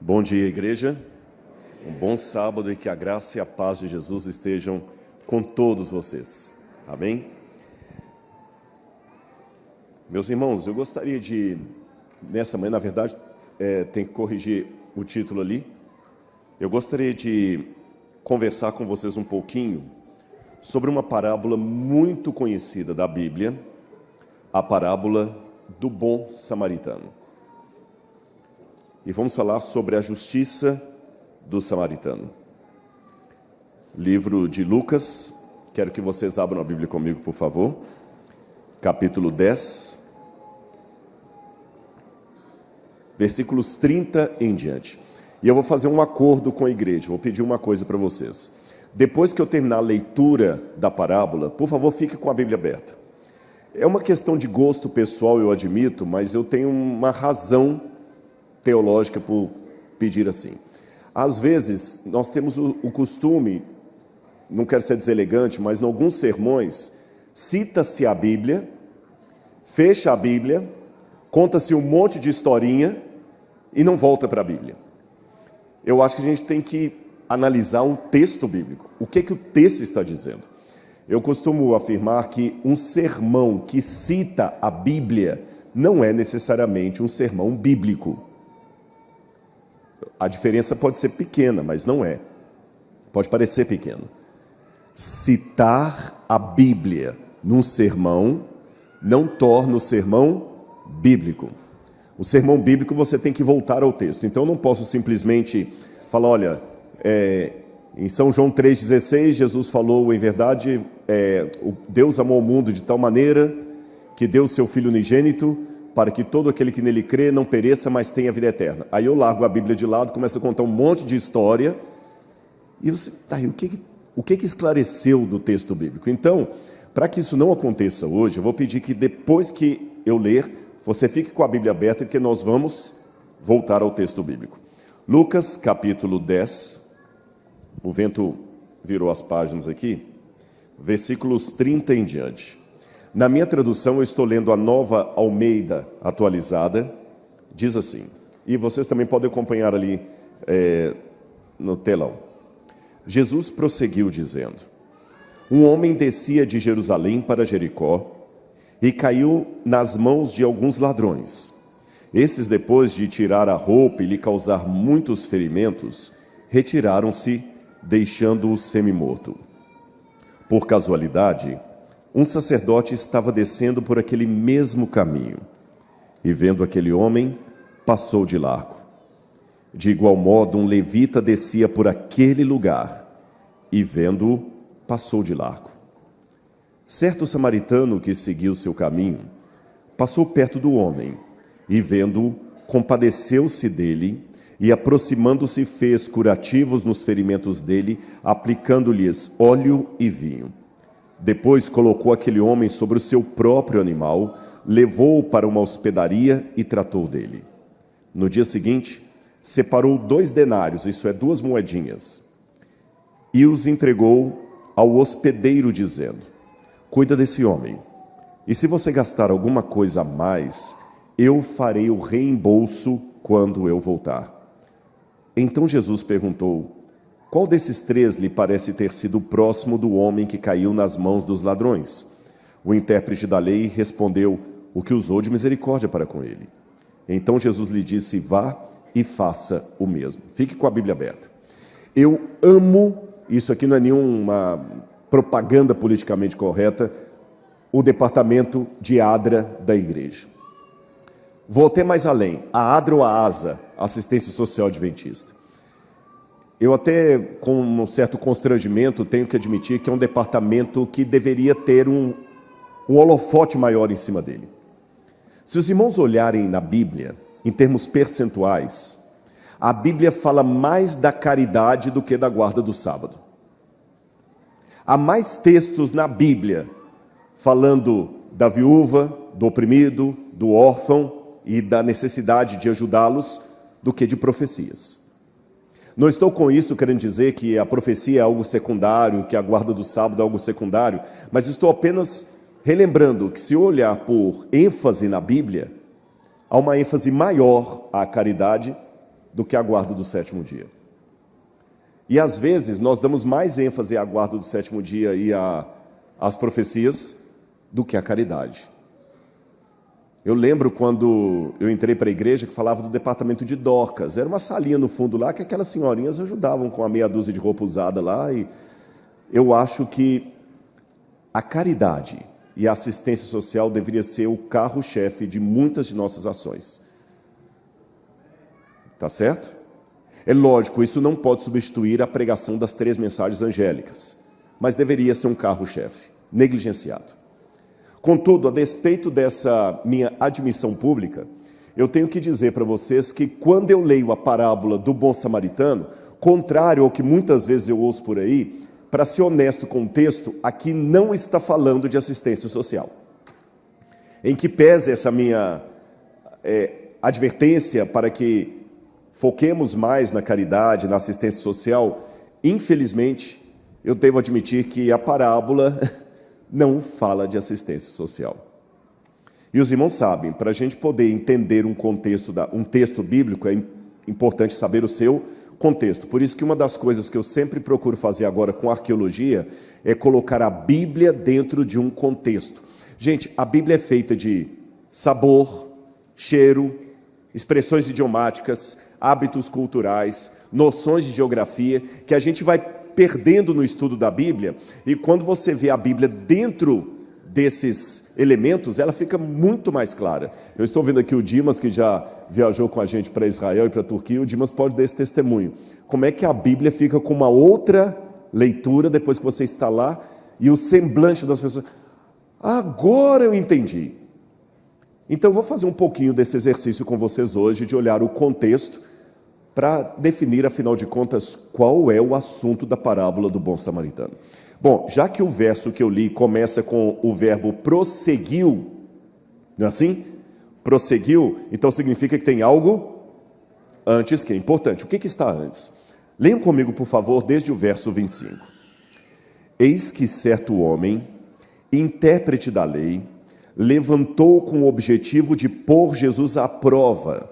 Bom dia, igreja. Um bom sábado e que a graça e a paz de Jesus estejam com todos vocês. Amém? Meus irmãos, eu gostaria de, nessa manhã, na verdade, tem que corrigir o título ali. Eu gostaria de conversar com vocês um pouquinho sobre uma parábola muito conhecida da Bíblia, a parábola do bom samaritano. E vamos falar sobre a justiça do samaritano. Livro de Lucas, quero que vocês abram a Bíblia comigo, por favor. Capítulo 10, versículos 30 em diante. E eu vou fazer um acordo com a igreja, vou pedir uma coisa para vocês. Depois que eu terminar a leitura da parábola, por favor, fique com a Bíblia aberta. É uma questão de gosto pessoal, eu admito, mas eu tenho uma razão teológica por pedir assim. Às vezes, nós temos o costume, não quero ser deselegante, mas em alguns sermões, cita-se a Bíblia, fecha a Bíblia, conta-se um monte de historinha e não volta para a Bíblia. Eu acho que a gente tem que analisar o texto bíblico. O que o texto está dizendo? Eu costumo afirmar que um sermão que cita a Bíblia não é necessariamente um sermão bíblico. A diferença pode ser pequena, mas não é. Pode parecer pequena. Citar a Bíblia num sermão não torna o sermão bíblico. O sermão bíblico você tem que voltar ao texto. Então eu não posso simplesmente falar, olha, em São João 3,16, Jesus falou, em verdade, Deus amou o mundo de tal maneira que deu o seu Filho unigênito para que todo aquele que nele crê não pereça, mas tenha vida eterna. Aí eu largo a Bíblia de lado, começo a contar um monte de história, e você, tá aí, o que esclareceu do texto bíblico? Então, para que isso não aconteça hoje, eu vou pedir que depois que eu ler, você fique com a Bíblia aberta, porque nós vamos voltar ao texto bíblico. Lucas, capítulo 10, o vento virou as páginas aqui, versículos 30 em diante. Na minha tradução, eu estou lendo a Nova Almeida atualizada, diz assim, e vocês também podem acompanhar ali no telão. Jesus prosseguiu dizendo, um homem descia de Jerusalém para Jericó e caiu nas mãos de alguns ladrões. Esses, depois de tirar a roupa e lhe causar muitos ferimentos, retiraram-se, deixando-o semi-morto. Por casualidade, um sacerdote estava descendo por aquele mesmo caminho, e vendo aquele homem, passou de largo. De igual modo, um levita descia por aquele lugar, e vendo-o, passou de largo. Certo samaritano que seguiu seu caminho, passou perto do homem, e vendo-o, compadeceu-se dele, e aproximando-se fez curativos nos ferimentos dele, aplicando-lhes óleo e vinho. Depois colocou aquele homem sobre o seu próprio animal, levou-o para uma hospedaria e tratou dele. No dia seguinte, separou 2 denários, isso é 2 moedinhas, e os entregou ao hospedeiro, dizendo, cuida desse homem, e se você gastar alguma coisa a mais, eu farei o reembolso quando eu voltar. Então Jesus perguntou, qual desses 3 lhe parece ter sido próximo do homem que caiu nas mãos dos ladrões? O intérprete da lei respondeu, o que usou de misericórdia para com ele. Então Jesus lhe disse, vá e faça o mesmo. Fique com a Bíblia aberta. Eu amo, isso aqui não é nenhuma propaganda politicamente correta, o departamento de ADRA da igreja. Vou até mais além, a ADRA ou a ASA, Assistência Social Adventista. Eu até, com um certo constrangimento, tenho que admitir que é um departamento que deveria ter um holofote maior em cima dele. Se os irmãos olharem na Bíblia, em termos percentuais, a Bíblia fala mais da caridade do que da guarda do sábado. Há mais textos na Bíblia falando da viúva, do oprimido, do órfão e da necessidade de ajudá-los do que de profecias. Não estou com isso querendo dizer que a profecia é algo secundário, que a guarda do sábado é algo secundário, mas estou apenas relembrando que se olhar por ênfase na Bíblia, há uma ênfase maior à caridade do que a guarda do sétimo dia. E às vezes nós damos mais ênfase à guarda do sétimo dia e às profecias do que à caridade. Eu lembro quando eu entrei para a igreja que falava do departamento de Dorcas. Era uma salinha no fundo lá que aquelas senhorinhas ajudavam com a meia dúzia de roupa usada lá. E eu acho que a caridade e a assistência social deveria ser o carro-chefe de muitas de nossas ações. Tá certo? É lógico, isso não pode substituir a pregação das 3 mensagens angélicas, mas deveria ser um carro-chefe, negligenciado. Contudo, a despeito dessa minha admissão pública, eu tenho que dizer para vocês que quando eu leio a parábola do bom samaritano, contrário ao que muitas vezes eu ouço por aí, para ser honesto com o texto, aqui não está falando de assistência social. Em que pese essa minha advertência para que foquemos mais na caridade, na assistência social, infelizmente, eu devo admitir que a parábola não fala de assistência social. E os irmãos sabem, para a gente poder entender um texto bíblico, é importante saber o seu contexto. Por isso que uma das coisas que eu sempre procuro fazer agora com arqueologia é colocar a Bíblia dentro de um contexto. Gente, a Bíblia é feita de sabor, cheiro, expressões idiomáticas, hábitos culturais, noções de geografia, que a gente vai perdendo no estudo da Bíblia, e quando você vê a Bíblia dentro desses elementos, ela fica muito mais clara. Eu estou vendo aqui o Dimas, que já viajou com a gente para Israel e para a Turquia. O Dimas pode dar esse testemunho. Como é que a Bíblia fica com uma outra leitura depois que você está lá, e o semblante das pessoas. Agora eu entendi. Então eu vou fazer um pouquinho desse exercício com vocês hoje, de olhar o contexto, para definir, afinal de contas, qual é o assunto da parábola do bom samaritano. Bom, já que o verso que eu li começa com o verbo prosseguiu, não é assim? Prosseguiu, então significa que tem algo antes que é importante. O que está antes? Leiam comigo, por favor, desde o verso 25. Eis que certo homem, intérprete da lei, levantou com o objetivo de pôr Jesus à prova.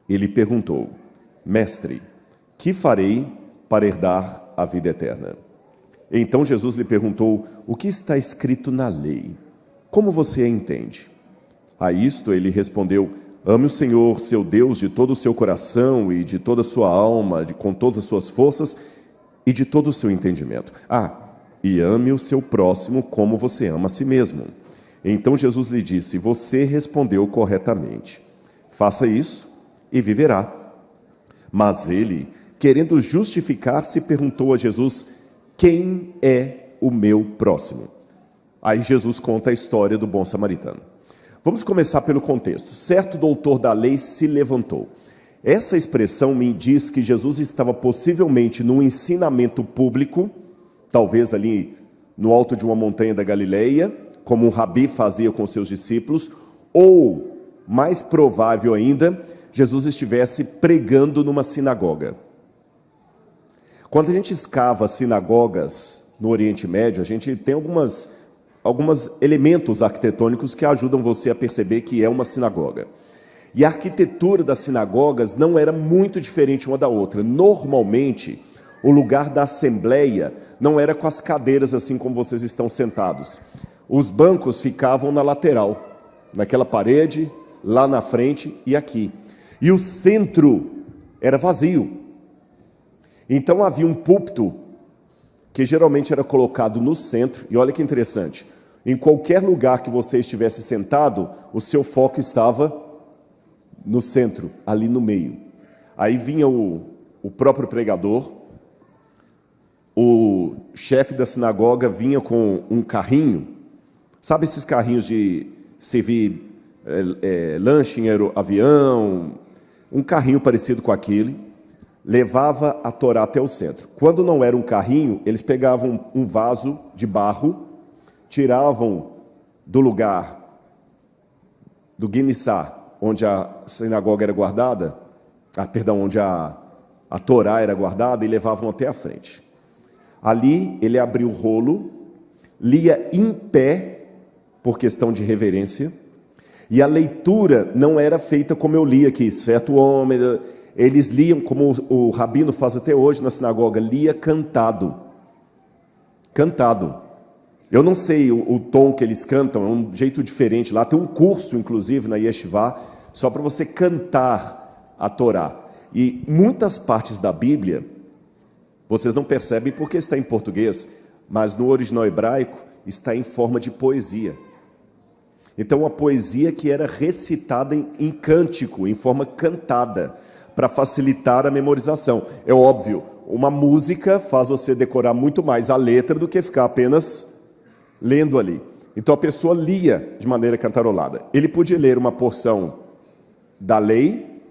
Ele perguntou: Mestre, que farei para herdar a vida eterna? Então Jesus lhe perguntou: o que está escrito na lei? Como você a entende? A isto ele respondeu: ame o Senhor, seu Deus, de todo o seu coração e de toda a sua alma, com todas as suas forças e de todo o seu entendimento. E ame o seu próximo como você ama a si mesmo. Então Jesus lhe disse: você respondeu corretamente. Faça isso e viverá. Mas ele, querendo justificar-se, perguntou a Jesus: quem é o meu próximo? Aí Jesus conta a história do bom samaritano. Vamos começar pelo contexto. Certo doutor da lei se levantou. Essa expressão me diz que Jesus estava possivelmente num ensinamento público, talvez ali no alto de uma montanha da Galileia, como um rabi fazia com seus discípulos, ou, mais provável ainda, Jesus estivesse pregando numa sinagoga. Quando a gente escava sinagogas no Oriente Médio, a gente tem alguns elementos arquitetônicos que ajudam você a perceber que é uma sinagoga. E a arquitetura das sinagogas não era muito diferente uma da outra. Normalmente, o lugar da assembleia não era com as cadeiras assim como vocês estão sentados. Os bancos ficavam na lateral, naquela parede, lá na frente e aqui. E o centro era vazio. Então havia um púlpito que geralmente era colocado no centro. E olha que interessante, em qualquer lugar que você estivesse sentado, o seu foco estava no centro, ali no meio. Aí vinha o próprio pregador, o chefe da sinagoga vinha com um carrinho. Sabe esses carrinhos de servir lanche em avião? Um carrinho parecido com aquele, levava a Torá até o centro. Quando não era um carrinho, eles pegavam um vaso de barro, tiravam do lugar do guinissá, onde a sinagoga era guardada, onde a Torá era guardada, e levavam até a frente. Ali ele abria o rolo, lia em pé, por questão de reverência, e a leitura não era feita como eu li aqui, certo homem, Eles liam, como o rabino faz até hoje na sinagoga, lia cantado. Cantado. Eu não sei o tom que eles cantam, é um jeito diferente lá. Tem um curso, inclusive, na Yeshivá, só para você cantar a Torá. E muitas partes da Bíblia, vocês não percebem porque está em português, mas no original hebraico está em forma de poesia. Então, a poesia que era recitada em cântico, em forma cantada, para facilitar a memorização. É óbvio, uma música faz você decorar muito mais a letra do que ficar apenas lendo ali. Então, a pessoa lia de maneira cantarolada. Ele podia ler uma porção da lei,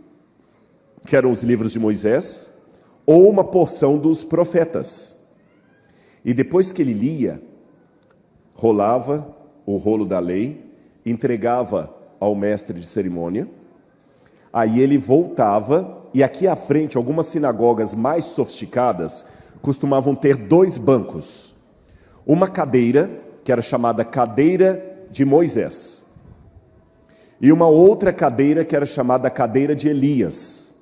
que eram os livros de Moisés, ou uma porção dos profetas. E depois que ele lia, rolava o rolo da lei, entregava ao mestre de cerimônia, aí ele voltava, e aqui à frente, algumas sinagogas mais sofisticadas costumavam ter 2 bancos. Uma cadeira, que era chamada cadeira de Moisés, e uma outra cadeira que era chamada cadeira de Elias.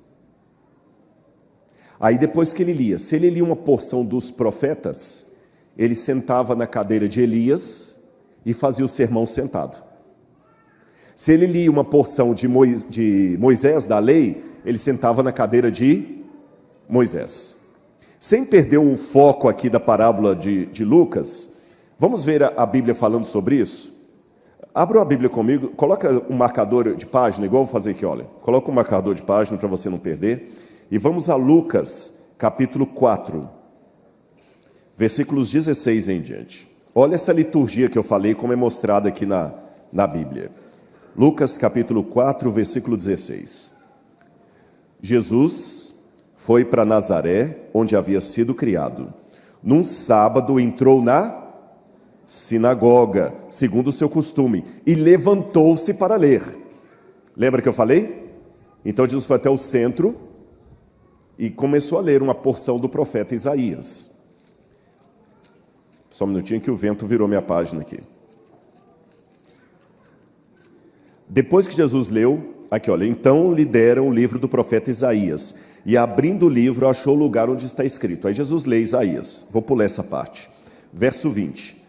Aí depois que ele lia, se ele lia uma porção dos profetas, ele sentava na cadeira de Elias e fazia o sermão sentado. Se ele lia uma porção de Moisés, da lei, ele sentava na cadeira de Moisés. Sem perder o foco aqui da parábola de Lucas, vamos ver a Bíblia falando sobre isso? Abra a Bíblia comigo, coloca um marcador de página, igual eu vou fazer aqui, olha. Coloca um marcador de página para você não perder. E vamos a Lucas, capítulo 4, versículos 16 em diante. Olha essa liturgia que eu falei, como é mostrada aqui na Bíblia. Lucas, capítulo 4, versículo 16. Jesus foi para Nazaré, onde havia sido criado. Num sábado entrou na sinagoga, segundo o seu costume, e levantou-se para ler. Lembra que eu falei? Então Jesus foi até o centro e começou a ler uma porção do profeta Isaías. Só um minutinho que o vento virou minha página aqui. Depois que Jesus leu, aqui olha, então lhe deram o livro do profeta Isaías, e abrindo o livro achou o lugar onde está escrito. Aí Jesus lê Isaías, vou pular essa parte. Verso 20.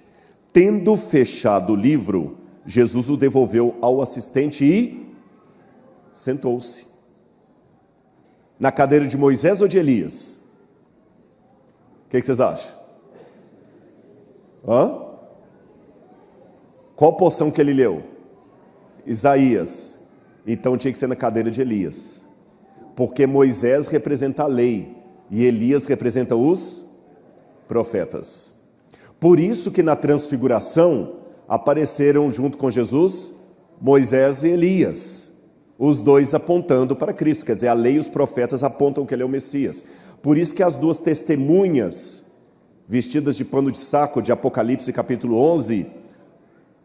Tendo fechado o livro, Jesus o devolveu ao assistente e sentou-se. Na cadeira de Moisés ou de Elias? O que vocês acham? Qual porção que ele leu? Isaías. Então tinha que ser na cadeira de Elias. Porque Moisés representa a lei e Elias representa os profetas. Por isso que na transfiguração apareceram junto com Jesus Moisés e Elias, os dois apontando para Cristo, quer dizer, a lei e os profetas apontam que ele é o Messias. Por isso que as 2 testemunhas vestidas de pano de saco de Apocalipse capítulo 11,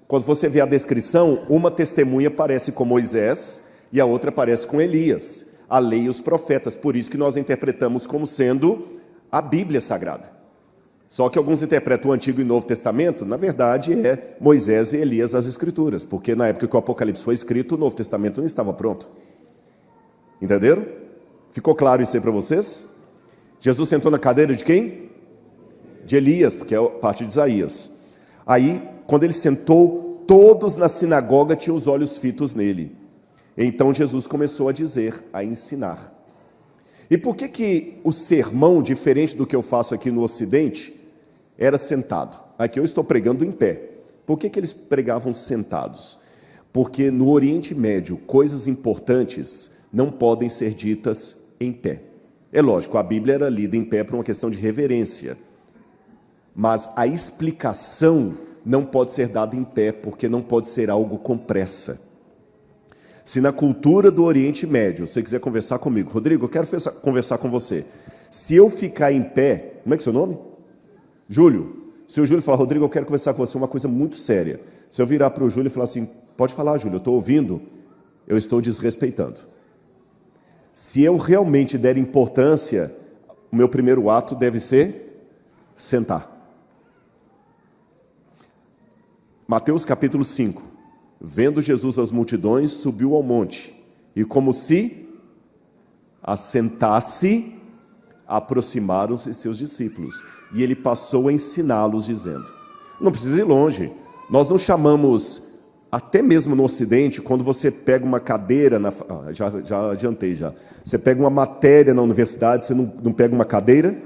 quando você vê a descrição, uma testemunha parece com Moisés e a outra parece com Elias, a lei e os profetas. Por isso que nós interpretamos como sendo a Bíblia Sagrada. Só que alguns interpretam o Antigo e Novo Testamento, na verdade é Moisés e Elias as Escrituras, porque na época que o Apocalipse foi escrito, o Novo Testamento não estava pronto. Entenderam? Ficou claro isso aí para vocês? Jesus sentou na cadeira de quem? De Elias, porque é parte de Isaías. Aí, quando ele sentou, todos na sinagoga tinham os olhos fitos nele. Então Jesus começou a dizer, a ensinar. E por que o sermão, diferente do que eu faço aqui no Ocidente, era sentado? Aqui eu estou pregando em pé. Por que eles pregavam sentados? Porque no Oriente Médio, coisas importantes não podem ser ditas em pé. É lógico, a Bíblia era lida em pé por uma questão de reverência. Mas a explicação não pode ser dada em pé, porque não pode ser algo com pressa. Se na cultura do Oriente Médio, você quiser conversar comigo, Rodrigo, eu quero conversar com você. Se eu ficar em pé, como é que é seu nome? Júlio. Se o Júlio falar, Rodrigo, eu quero conversar com você uma coisa muito séria. Se eu virar para o Júlio e falar assim, pode falar, Júlio, eu estou ouvindo, eu estou desrespeitando. Se eu realmente der importância, o meu primeiro ato deve ser sentar. Mateus capítulo 5. Vendo Jesus as multidões, subiu ao monte, e como se assentasse, aproximaram-se seus discípulos. E ele passou a ensiná-los, dizendo... Não precisa ir longe. Nós não chamamos, até mesmo no Ocidente, quando você pega uma cadeira... já adiantei já. Você pega uma matéria na universidade, você não pega uma cadeira?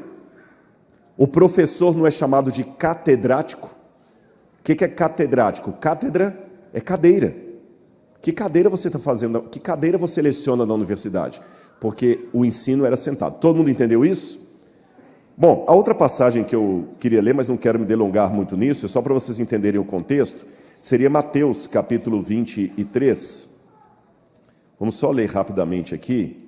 O professor não é chamado de catedrático? O que é catedrático? Cátedra é cadeira. Que cadeira você está fazendo? Que cadeira você leciona na universidade? Porque o ensino era sentado. Todo mundo entendeu isso? Bom, a outra passagem que eu queria ler, mas não quero me delongar muito nisso, é só para vocês entenderem o contexto, seria Mateus, capítulo 23. Vamos só ler rapidamente aqui.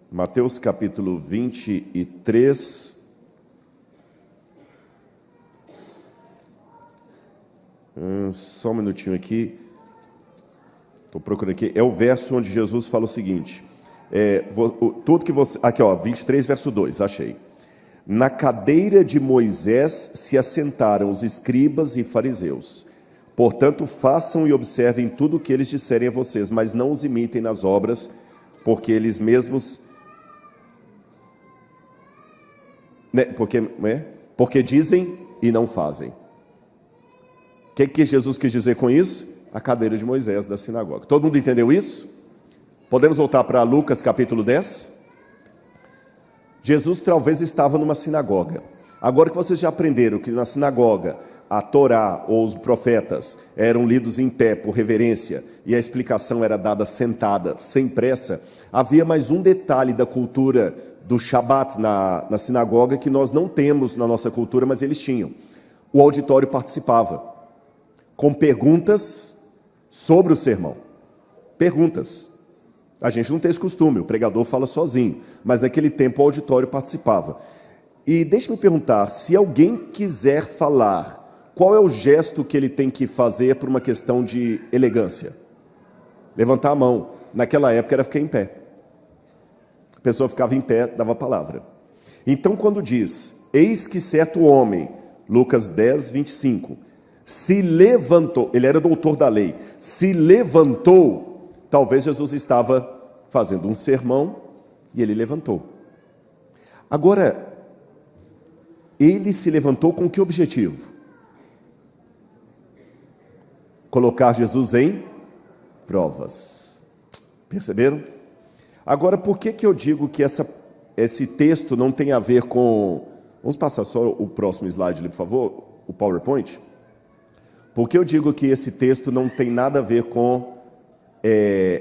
Mateus, capítulo 23. Só um minutinho aqui. Estou procurando aqui. É o verso onde Jesus fala o seguinte. Tudo que você... Aqui, ó, 23, verso 2, achei. Na cadeira de Moisés se assentaram os escribas e fariseus. Portanto, façam e observem tudo o que eles disserem a vocês, mas não os imitem nas obras, porque eles mesmos... Porque dizem e não fazem. O que Jesus quis dizer com isso? A cadeira de Moisés da sinagoga. Todo mundo entendeu isso? Podemos voltar para Lucas capítulo 10? Jesus talvez estava numa sinagoga. Agora que vocês já aprenderam que na sinagoga a Torá ou os profetas eram lidos em pé por reverência e a explicação era dada sentada, sem pressa, havia mais um detalhe da cultura do Shabat na sinagoga que nós não temos na nossa cultura, mas eles tinham. O auditório participava com perguntas sobre o sermão. Perguntas. A gente não tem esse costume, o pregador fala sozinho, mas naquele tempo o auditório participava. E deixe-me perguntar, se alguém quiser falar, qual é o gesto que ele tem que fazer por uma questão de elegância? Levantar a mão. Naquela época era ficar em pé. A pessoa ficava em pé, dava a palavra. Então quando diz, eis que certo homem, Lucas 10, 25, se levantou, ele era doutor da lei, se levantou, talvez Jesus estava fazendo um sermão e ele levantou. Agora, ele se levantou com que objetivo? Colocar Jesus em provas. Perceberam? Agora, por que eu digo que esse texto não tem a ver com... Vamos passar só o próximo slide ali, por favor, o PowerPoint. Por que eu digo que esse texto não tem nada a ver com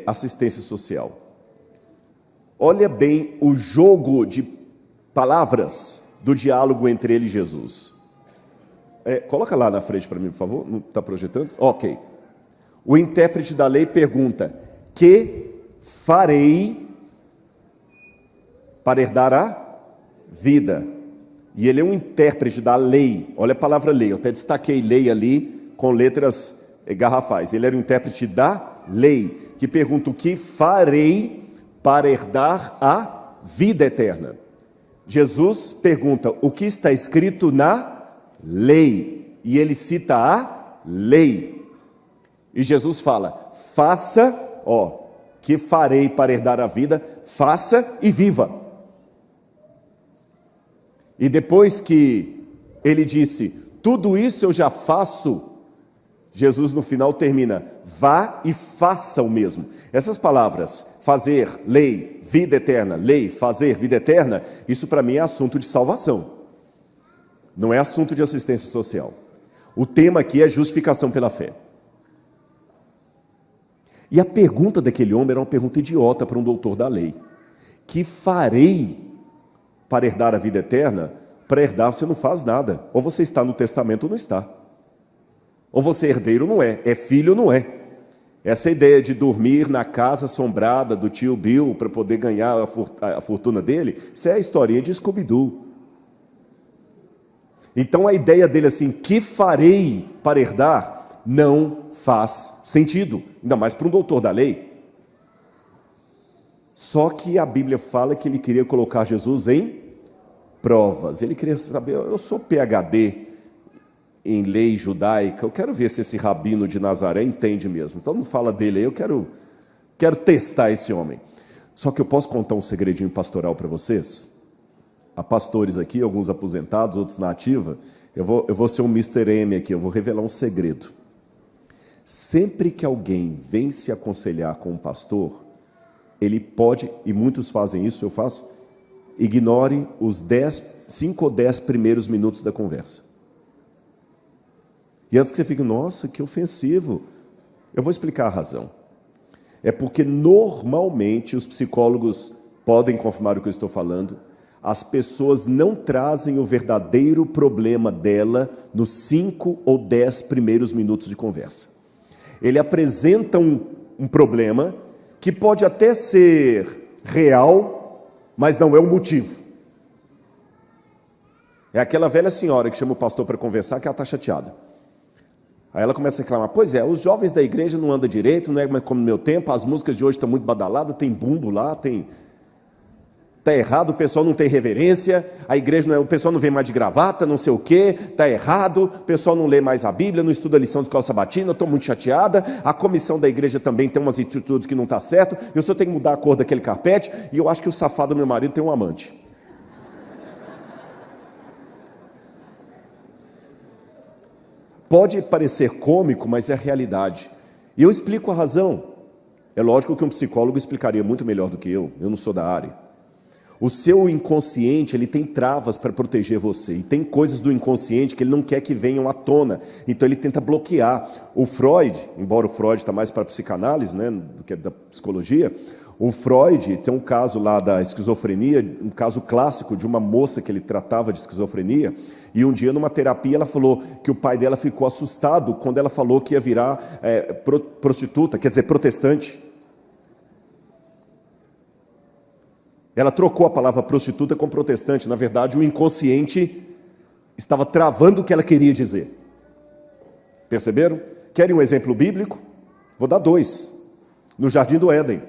assistência social? Olha bem o jogo de palavras do diálogo entre ele e Jesus. Coloca lá na frente para mim, por favor. Não está projetando? Ok. O intérprete da lei pergunta, que farei para herdar a vida? E ele é um intérprete da lei. Olha a palavra lei, eu até destaquei lei ali com letras garrafais. Ele era um intérprete da lei, que pergunta o que farei para herdar a vida eterna. Jesus pergunta o que está escrito na lei, e ele cita a lei. E Jesus fala, faça, que farei para herdar a vida, faça e viva. E depois que ele disse, tudo isso eu já faço, Jesus no final termina, vá e faça o mesmo. Essas palavras, fazer, lei, vida eterna, lei, fazer, vida eterna, isso para mim é assunto de salvação. Não é assunto de assistência social. O tema aqui é justificação pela fé. E a pergunta daquele homem era uma pergunta idiota para um doutor da lei. Que farei para herdar a vida eterna? Para herdar você não faz nada. Ou você está no testamento ou não está. Ou você é herdeiro ou não é. É filho ou não é. Essa ideia de dormir na casa assombrada do tio Bill para poder ganhar a fortuna dele, isso é a historinha de Scooby-Doo. Então a ideia dele assim, que farei para herdar, não faz sentido, ainda mais para um doutor da lei. Só que a Bíblia fala que ele queria colocar Jesus em provas. Ele queria saber, eu sou PhD, em lei judaica, eu quero ver se esse rabino de Nazaré entende mesmo. Então não fala dele aí, eu quero testar esse homem. Só que eu posso contar um segredinho pastoral para vocês? Há pastores aqui, alguns aposentados, outros na ativa. Eu vou ser um Mr. M aqui, eu vou revelar um segredo. Sempre que alguém vem se aconselhar com um pastor, ele pode, e muitos fazem isso, eu faço, ignore os 5 ou 10 primeiros minutos da conversa. E antes que você fique, nossa, que ofensivo, eu vou explicar a razão. É porque normalmente os psicólogos podem confirmar o que eu estou falando, as pessoas não trazem o verdadeiro problema dela nos 5 ou 10 primeiros minutos de conversa. Ele apresenta um problema que pode até ser real, mas não é o motivo. É aquela velha senhora que chama o pastor para conversar, que ela está chateada. Aí ela começa a reclamar, pois é, os jovens da igreja não andam direito, não é como no meu tempo, as músicas de hoje estão muito badaladas, tem bumbo lá, está errado, o pessoal não tem reverência, a igreja o pessoal não vem mais de gravata, não sei o quê, está errado, o pessoal não lê mais a Bíblia, não estuda a lição de escola sabatina, eu estou muito chateada, a comissão da igreja também tem umas atitudes que não está certo, eu só tenho que mudar a cor daquele carpete, e eu acho que o safado do meu marido tem um amante. Pode parecer cômico, mas é a realidade. E eu explico a razão. É lógico que um psicólogo explicaria muito melhor do que eu não sou da área. O seu inconsciente, ele tem travas para proteger você, e tem coisas do inconsciente que ele não quer que venham à tona, então ele tenta bloquear. O Freud, embora o Freud está mais para a psicanálise, né, do que da psicologia, o Freud tem um caso lá da esquizofrenia, um caso clássico de uma moça que ele tratava de esquizofrenia, e um dia numa terapia ela falou que o pai dela ficou assustado quando ela falou que ia virar prostituta, quer dizer, protestante. Ela trocou a palavra prostituta com protestante. Na verdade, o inconsciente estava travando o que ela queria dizer. Perceberam? Querem um exemplo bíblico? Vou dar 2. No Jardim do Éden.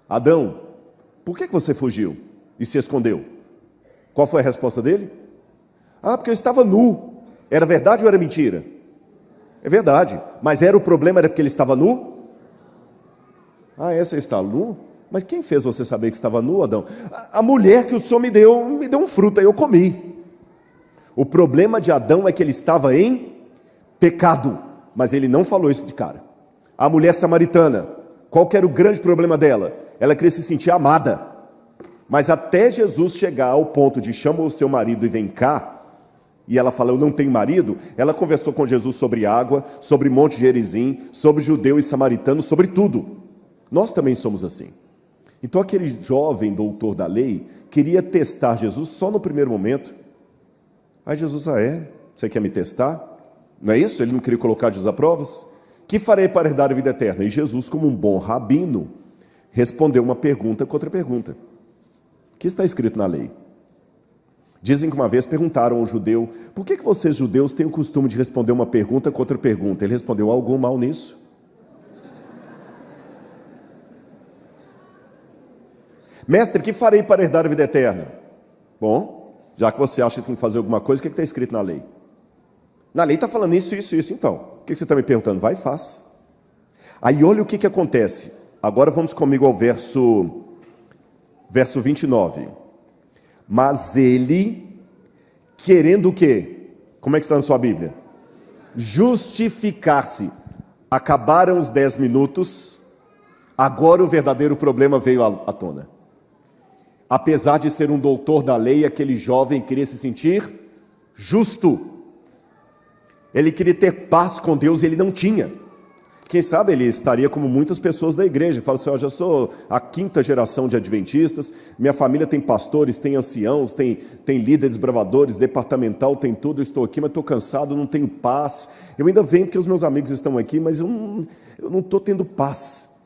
Adão, por que você fugiu e se escondeu? Qual foi a resposta dele? Porque eu estava nu. Era verdade ou era mentira? É verdade. Mas o problema era porque ele estava nu? Você está nu? Mas quem fez você saber que estava nu, Adão? A mulher que o Senhor me deu um fruto, aí eu comi. O problema de Adão é que ele estava em pecado, mas ele não falou isso de cara. A mulher samaritana, qual que era o grande problema dela? Ela queria se sentir amada. Mas até Jesus chegar ao ponto de chama o seu marido e vem cá, e ela fala, eu não tenho marido, ela conversou com Jesus sobre água, sobre Monte Gerizim, sobre judeu e samaritano, sobre tudo. Nós também somos assim. Então aquele jovem doutor da lei queria testar Jesus só no primeiro momento. Aí Jesus, você quer me testar? Não é isso? Ele não queria colocar Jesus a provas? Que farei para herdar a vida eterna? E Jesus, como um bom rabino, respondeu uma pergunta com outra pergunta. O que está escrito na lei? Dizem que uma vez perguntaram ao judeu, por que vocês judeus têm o costume de responder uma pergunta com outra pergunta? Ele respondeu, há algum mal nisso? Mestre, que farei para herdar a vida eterna? Bom, já que você acha que tem que fazer alguma coisa, o que está escrito na lei? Na lei está falando isso, então. O que você está me perguntando? Vai e faz. Aí olha o que acontece. Agora vamos comigo ao verso 29. Mas ele, querendo o quê? Como é que está na sua Bíblia? Justificar-se. Acabaram os 10 minutos, agora o verdadeiro problema veio à tona. Apesar de ser um doutor da lei, aquele jovem queria se sentir justo. Ele queria ter paz com Deus e ele não tinha. Quem sabe ele estaria como muitas pessoas da igreja. Fala assim, eu já sou a 5ª geração de adventistas, minha família tem pastores, tem anciãos, tem líderes bravadores, departamental, tem tudo, eu estou aqui, mas estou cansado, não tenho paz. Eu ainda venho porque os meus amigos estão aqui, mas eu não estou tendo paz.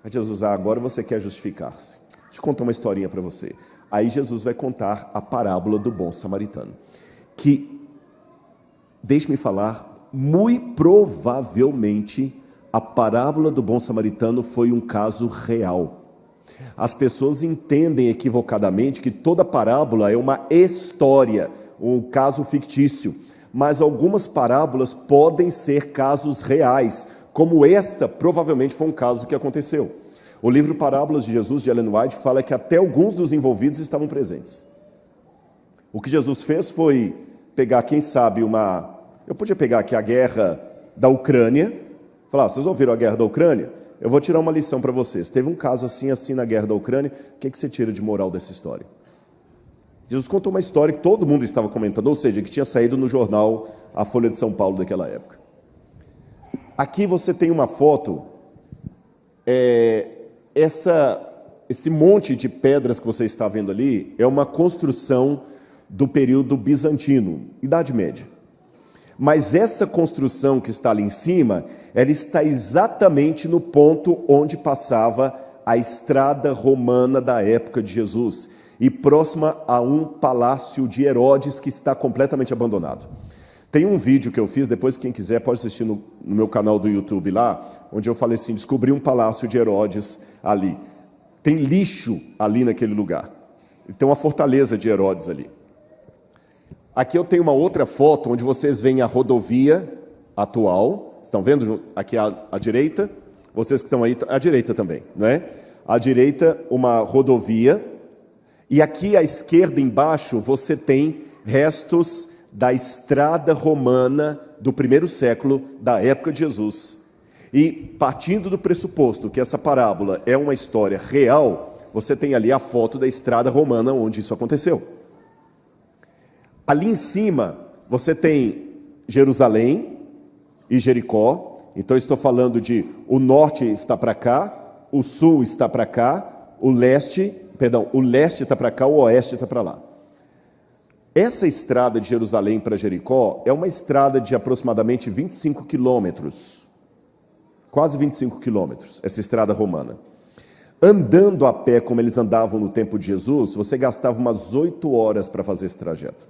Aí Jesus, agora você quer justificar-se. Deixa eu contar uma historinha para você. Aí Jesus vai contar a parábola do bom samaritano. Que, deixe-me falar, muito provavelmente a parábola do bom samaritano foi um caso real. As pessoas entendem equivocadamente que toda parábola é uma história, um caso fictício. mas algumas parábolas podem ser casos reais, como esta provavelmente foi um caso que aconteceu. O livro Parábolas de Jesus, de Ellen White, fala que até alguns dos envolvidos estavam presentes. O que Jesus fez foi pegar, quem sabe, eu podia pegar aqui a guerra da Ucrânia, falar, vocês ouviram a guerra da Ucrânia? Eu vou tirar uma lição para vocês. Teve um caso assim na guerra da Ucrânia, o que você tira de moral dessa história? Jesus contou uma história que todo mundo estava comentando, ou seja, que tinha saído no jornal A Folha de São Paulo daquela época. Aqui você tem uma foto, esse monte de pedras que você está vendo ali é uma construção do período bizantino, Idade Média. Mas essa construção que está ali em cima, ela está exatamente no ponto onde passava a estrada romana da época de Jesus, e próxima a um palácio de Herodes que está completamente abandonado. Tem um vídeo que eu fiz, depois quem quiser pode assistir no meu canal do YouTube lá, onde eu falei assim, descobri um palácio de Herodes ali. Tem lixo ali naquele lugar. Tem uma fortaleza de Herodes ali. Aqui eu tenho uma outra foto, onde vocês veem a rodovia atual. Estão vendo aqui à direita? Vocês que estão aí, à direita também, não é? À direita, uma rodovia. E aqui à esquerda, embaixo, você tem restos da estrada romana do primeiro século, da época de Jesus. E partindo do pressuposto que essa parábola é uma história real, você tem ali a foto da estrada romana onde isso aconteceu. Ali em cima, você tem Jerusalém e Jericó. Então, estou falando de o norte está para cá, o sul está para cá, o leste está para cá, o oeste está para lá. Essa estrada de Jerusalém para Jericó é uma estrada de aproximadamente 25 quilômetros. Quase 25 quilômetros, essa estrada romana. Andando a pé, como eles andavam no tempo de Jesus, você gastava umas 8 horas para fazer esse trajeto.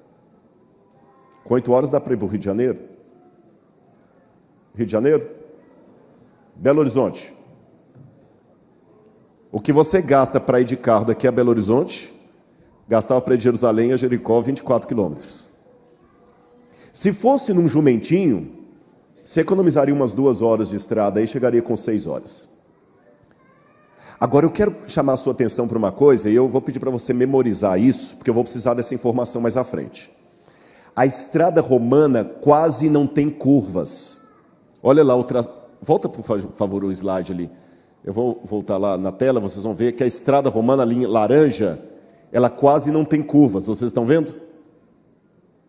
Com 8 horas dá para ir para o Rio de Janeiro? Rio de Janeiro? Belo Horizonte. O que você gasta para ir de carro daqui a Belo Horizonte, gastava para ir de Jerusalém a Jericó 24 quilômetros. Se fosse num jumentinho, você economizaria umas 2 horas de estrada e chegaria com 6 horas. Agora eu quero chamar a sua atenção para uma coisa, e eu vou pedir para você memorizar isso, porque eu vou precisar dessa informação mais à frente. A estrada romana quase não tem curvas. Olha lá, volta por favor o slide ali. Eu vou voltar lá na tela, vocês vão ver que a estrada romana ali em laranja, ela quase não tem curvas, vocês estão vendo?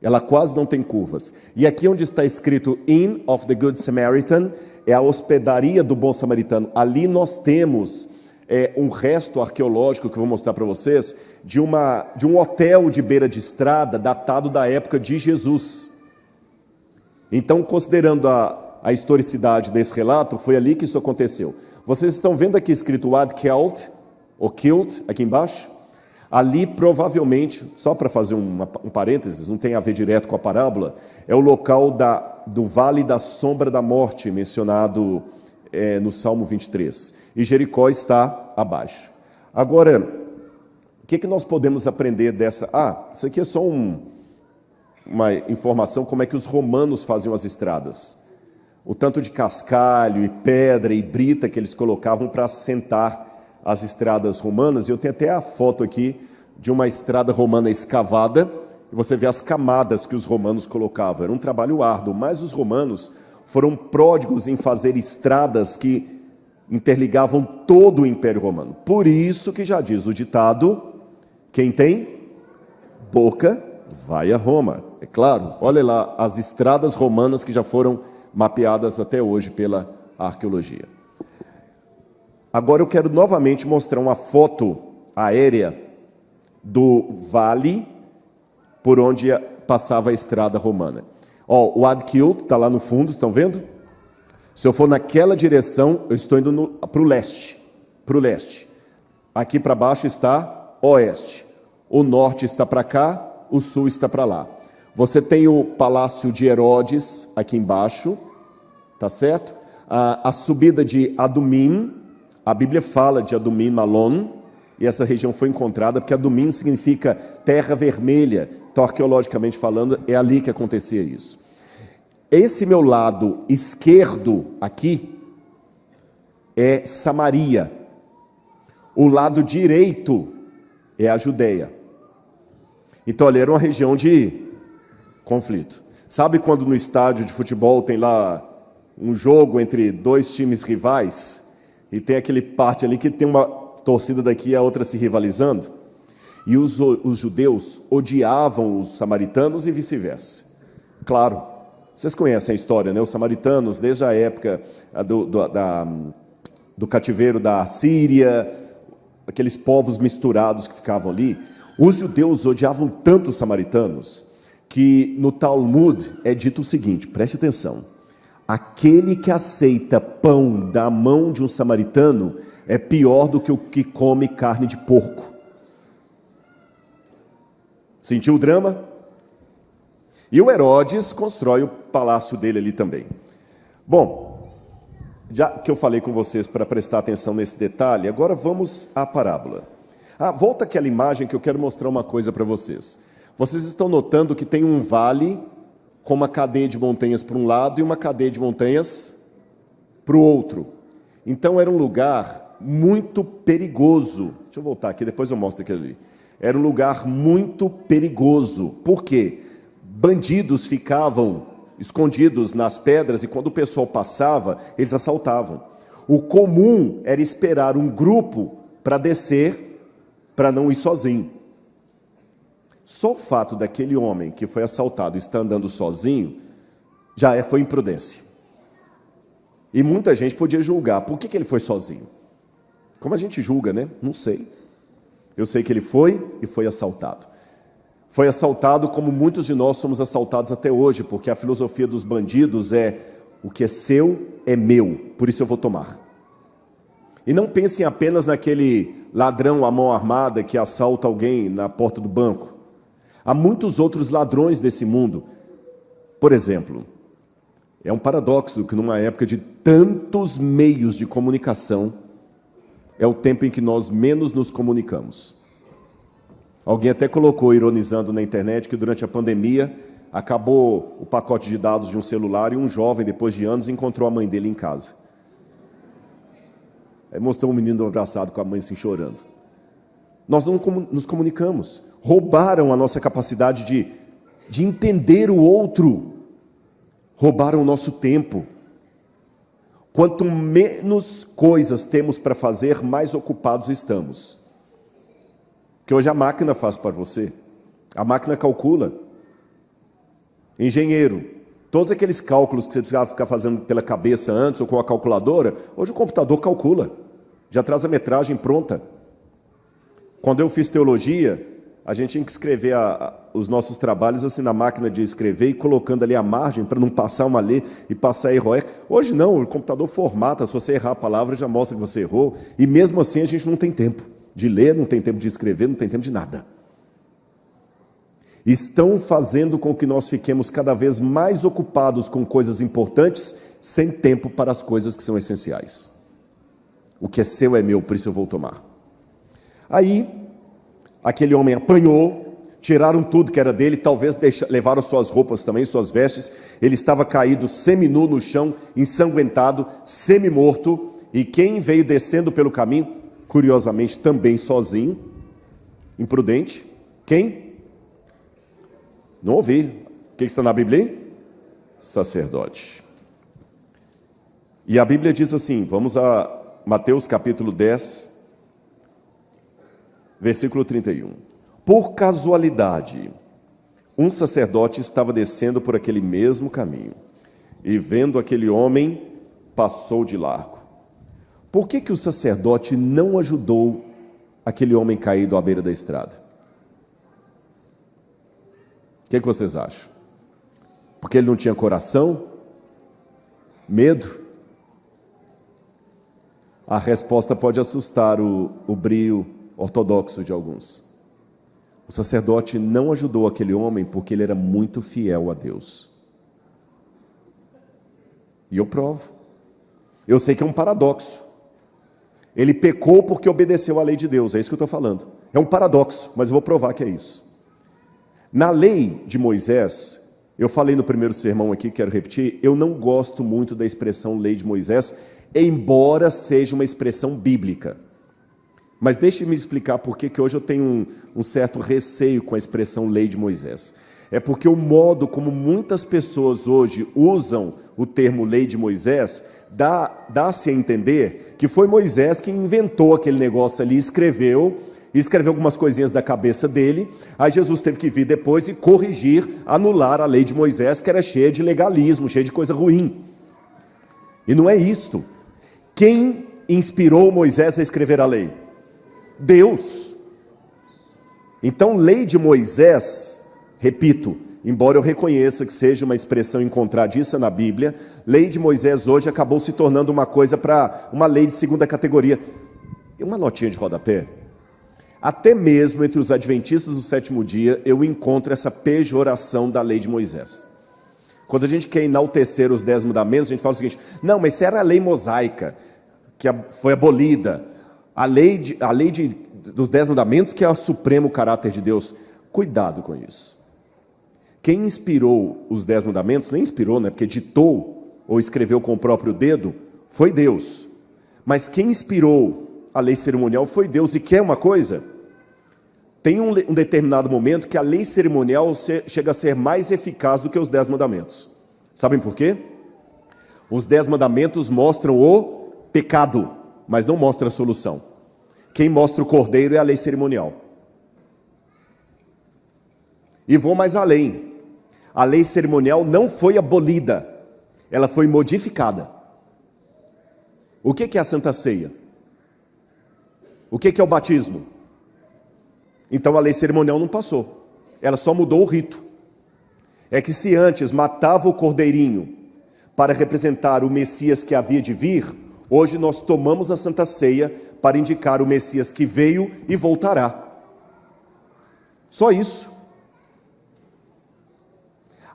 Ela quase não tem curvas. E aqui onde está escrito Inn of the Good Samaritan, é a hospedaria do bom samaritano. Ali nós temos um resto arqueológico que eu vou mostrar para vocês, de um hotel de beira de estrada, datado da época de Jesus. Então, considerando a historicidade desse relato, foi ali que isso aconteceu. Vocês estão vendo aqui escrito Ad Kelt, ou Kilt, aqui embaixo? Ali, provavelmente, só para fazer um parênteses, não tem a ver direto com a parábola, é o local do Vale da Sombra da Morte, mencionado no Salmo 23. E Jericó está abaixo. Agora, o que nós podemos aprender dessa... isso aqui é só uma informação, como é que os romanos faziam as estradas. O tanto de cascalho e pedra e brita que eles colocavam para assentar as estradas romanas. E eu tenho até a foto aqui de uma estrada romana escavada, e você vê as camadas que os romanos colocavam. Era um trabalho árduo, mas os romanos foram pródigos em fazer estradas que interligavam todo o Império Romano. Por isso que já diz o ditado, quem tem boca vai a Roma. É claro, olha lá as estradas romanas que já foram mapeadas até hoje pela arqueologia. Agora eu quero novamente mostrar uma foto aérea do vale por onde passava a estrada romana. O Ad Kilt está lá no fundo, estão vendo? Se eu for naquela direção, eu estou indo para o leste. Aqui para baixo está oeste. O norte está para cá, o sul está para lá. Você tem o Palácio de Herodes aqui embaixo, tá certo? A subida de Adumim, a Bíblia fala de Adumim Malon, e essa região foi encontrada porque Adumim significa terra vermelha. Então, arqueologicamente falando, é ali que acontecia isso. Esse meu lado esquerdo aqui é Samaria. O lado direito é a Judeia. Então, ali era uma região de conflito. Sabe quando no estádio de futebol tem lá um jogo entre dois times rivais e tem aquele parte ali que tem uma torcida daqui e a outra se rivalizando? E os judeus odiavam os samaritanos e vice-versa. Claro, vocês conhecem a história, né? Os samaritanos, desde a época do cativeiro da Síria, aqueles povos misturados que ficavam ali, os judeus odiavam tanto os samaritanos que no Talmud é dito o seguinte, preste atenção: aquele que aceita pão da mão de um samaritano é pior do que o que come carne de porco. Sentiu o drama? E o Herodes constrói o palácio dele ali também. Bom, já que eu falei com vocês para prestar atenção nesse detalhe, agora vamos à parábola. Volta aquela imagem que eu quero mostrar uma coisa para vocês. Vocês estão notando que tem um vale com uma cadeia de montanhas para um lado e uma cadeia de montanhas para o outro. Então era um lugar muito perigoso. Deixa eu voltar aqui, depois eu mostro aquilo ali. Era um lugar muito perigoso. Por quê? Bandidos ficavam escondidos nas pedras e quando o pessoal passava, eles assaltavam. O comum era esperar um grupo para descer, para não ir sozinho. Só o fato daquele homem que foi assaltado estar andando sozinho, já foi imprudência. E muita gente podia julgar, por que ele foi sozinho? Como a gente julga, né? Não sei. Eu sei que ele foi e foi assaltado. Foi assaltado como muitos de nós somos assaltados até hoje, porque a filosofia dos bandidos é: o que é seu é meu, por isso eu vou tomar. E não pensem apenas naquele ladrão à mão armada que assalta alguém na porta do banco. Há muitos outros ladrões desse mundo. Por exemplo, é um paradoxo que numa época de tantos meios de comunicação, é o tempo em que nós menos nos comunicamos. Alguém até colocou, ironizando na internet, que durante a pandemia acabou o pacote de dados de um celular e um jovem, depois de anos, encontrou a mãe dele em casa. Aí mostrou um menino abraçado com a mãe assim chorando. Nós não nos comunicamos. Roubaram a nossa capacidade de entender o outro. Roubaram o nosso tempo. Quanto menos coisas temos para fazer, mais ocupados estamos. Que hoje a máquina faz para você. A máquina calcula. Engenheiro, todos aqueles cálculos que você precisava ficar fazendo pela cabeça antes ou com a calculadora, hoje o computador calcula. Já traz a metragem pronta. Quando eu fiz teologia, a gente tinha que escrever os nossos trabalhos assim na máquina de escrever e colocando ali a margem para não passar uma lei e passar erro. Hoje não, o computador formata, se você errar a palavra já mostra que você errou, e mesmo assim a gente não tem tempo de ler, não tem tempo de escrever, não tem tempo de nada. Estão fazendo com que nós fiquemos cada vez mais ocupados com coisas importantes, sem tempo para as coisas que são essenciais. O que é seu é meu, por isso eu vou tomar. Aí, aquele homem apanhou, tiraram tudo que era dele, talvez levaram suas roupas também, suas vestes. Ele estava caído, seminu no chão, ensanguentado, semi-morto. E quem veio descendo pelo caminho, curiosamente também sozinho, imprudente, quem? Não ouvi. O que está na Bíblia? Sacerdote. E a Bíblia diz assim, vamos a Mateus capítulo 10, versículo 31. Por casualidade, um sacerdote estava descendo por aquele mesmo caminho, e vendo aquele homem, passou de largo. Por que o sacerdote não ajudou aquele homem caído à beira da estrada? O que vocês acham? Porque ele não tinha coração? Medo? A resposta pode assustar o brio ortodoxo de alguns. O sacerdote não ajudou aquele homem porque ele era muito fiel a Deus. E eu provo. Eu sei que é um paradoxo. Ele pecou porque obedeceu à lei de Deus, é isso que eu estou falando. É um paradoxo, mas eu vou provar que é isso. Na lei de Moisés, eu falei no primeiro sermão aqui, quero repetir, eu não gosto muito da expressão lei de Moisés, embora seja uma expressão bíblica. Mas deixe-me explicar por que hoje eu tenho um certo receio com a expressão lei de Moisés. É porque o modo como muitas pessoas hoje usam o termo lei de Moisés dá-se a entender que foi Moisés que inventou aquele negócio ali, escreveu algumas coisinhas da cabeça dele, aí Jesus teve que vir depois e corrigir, anular a lei de Moisés, que era cheia de legalismo, cheia de coisa ruim. E não é isto. Quem inspirou Moisés a escrever a lei? Deus. Então, lei de Moisés, repito, embora eu reconheça que seja uma expressão encontradiça na Bíblia, lei de Moisés hoje acabou se tornando uma coisa para uma lei de segunda categoria. E uma notinha de rodapé. Até mesmo entre os adventistas do sétimo dia, eu encontro essa pejoração da lei de Moisés. Quando a gente quer enaltecer os 10 mandamentos, a gente fala o seguinte: não, mas isso era a lei mosaica, que foi abolida. A lei dos 10 mandamentos, que é o supremo caráter de Deus. Cuidado com isso. Quem inspirou os 10 mandamentos, nem inspirou, né? Porque ditou ou escreveu com o próprio dedo, foi Deus. Mas quem inspirou a lei cerimonial foi Deus. E quer uma coisa? Tem um determinado momento que a lei cerimonial chega a ser mais eficaz do que os 10 mandamentos. Sabem por quê? Os 10 mandamentos mostram o pecado, mas não mostram a solução. Quem mostra o cordeiro é a lei cerimonial. E vou mais além. A lei cerimonial não foi abolida, ela foi modificada. O que é a Santa Ceia? O que é o batismo? Então a lei cerimonial não passou, ela só mudou o rito. É que se antes matava o cordeirinho para representar o Messias que havia de vir, hoje nós tomamos a Santa Ceia para indicar o Messias que veio e voltará. Só isso.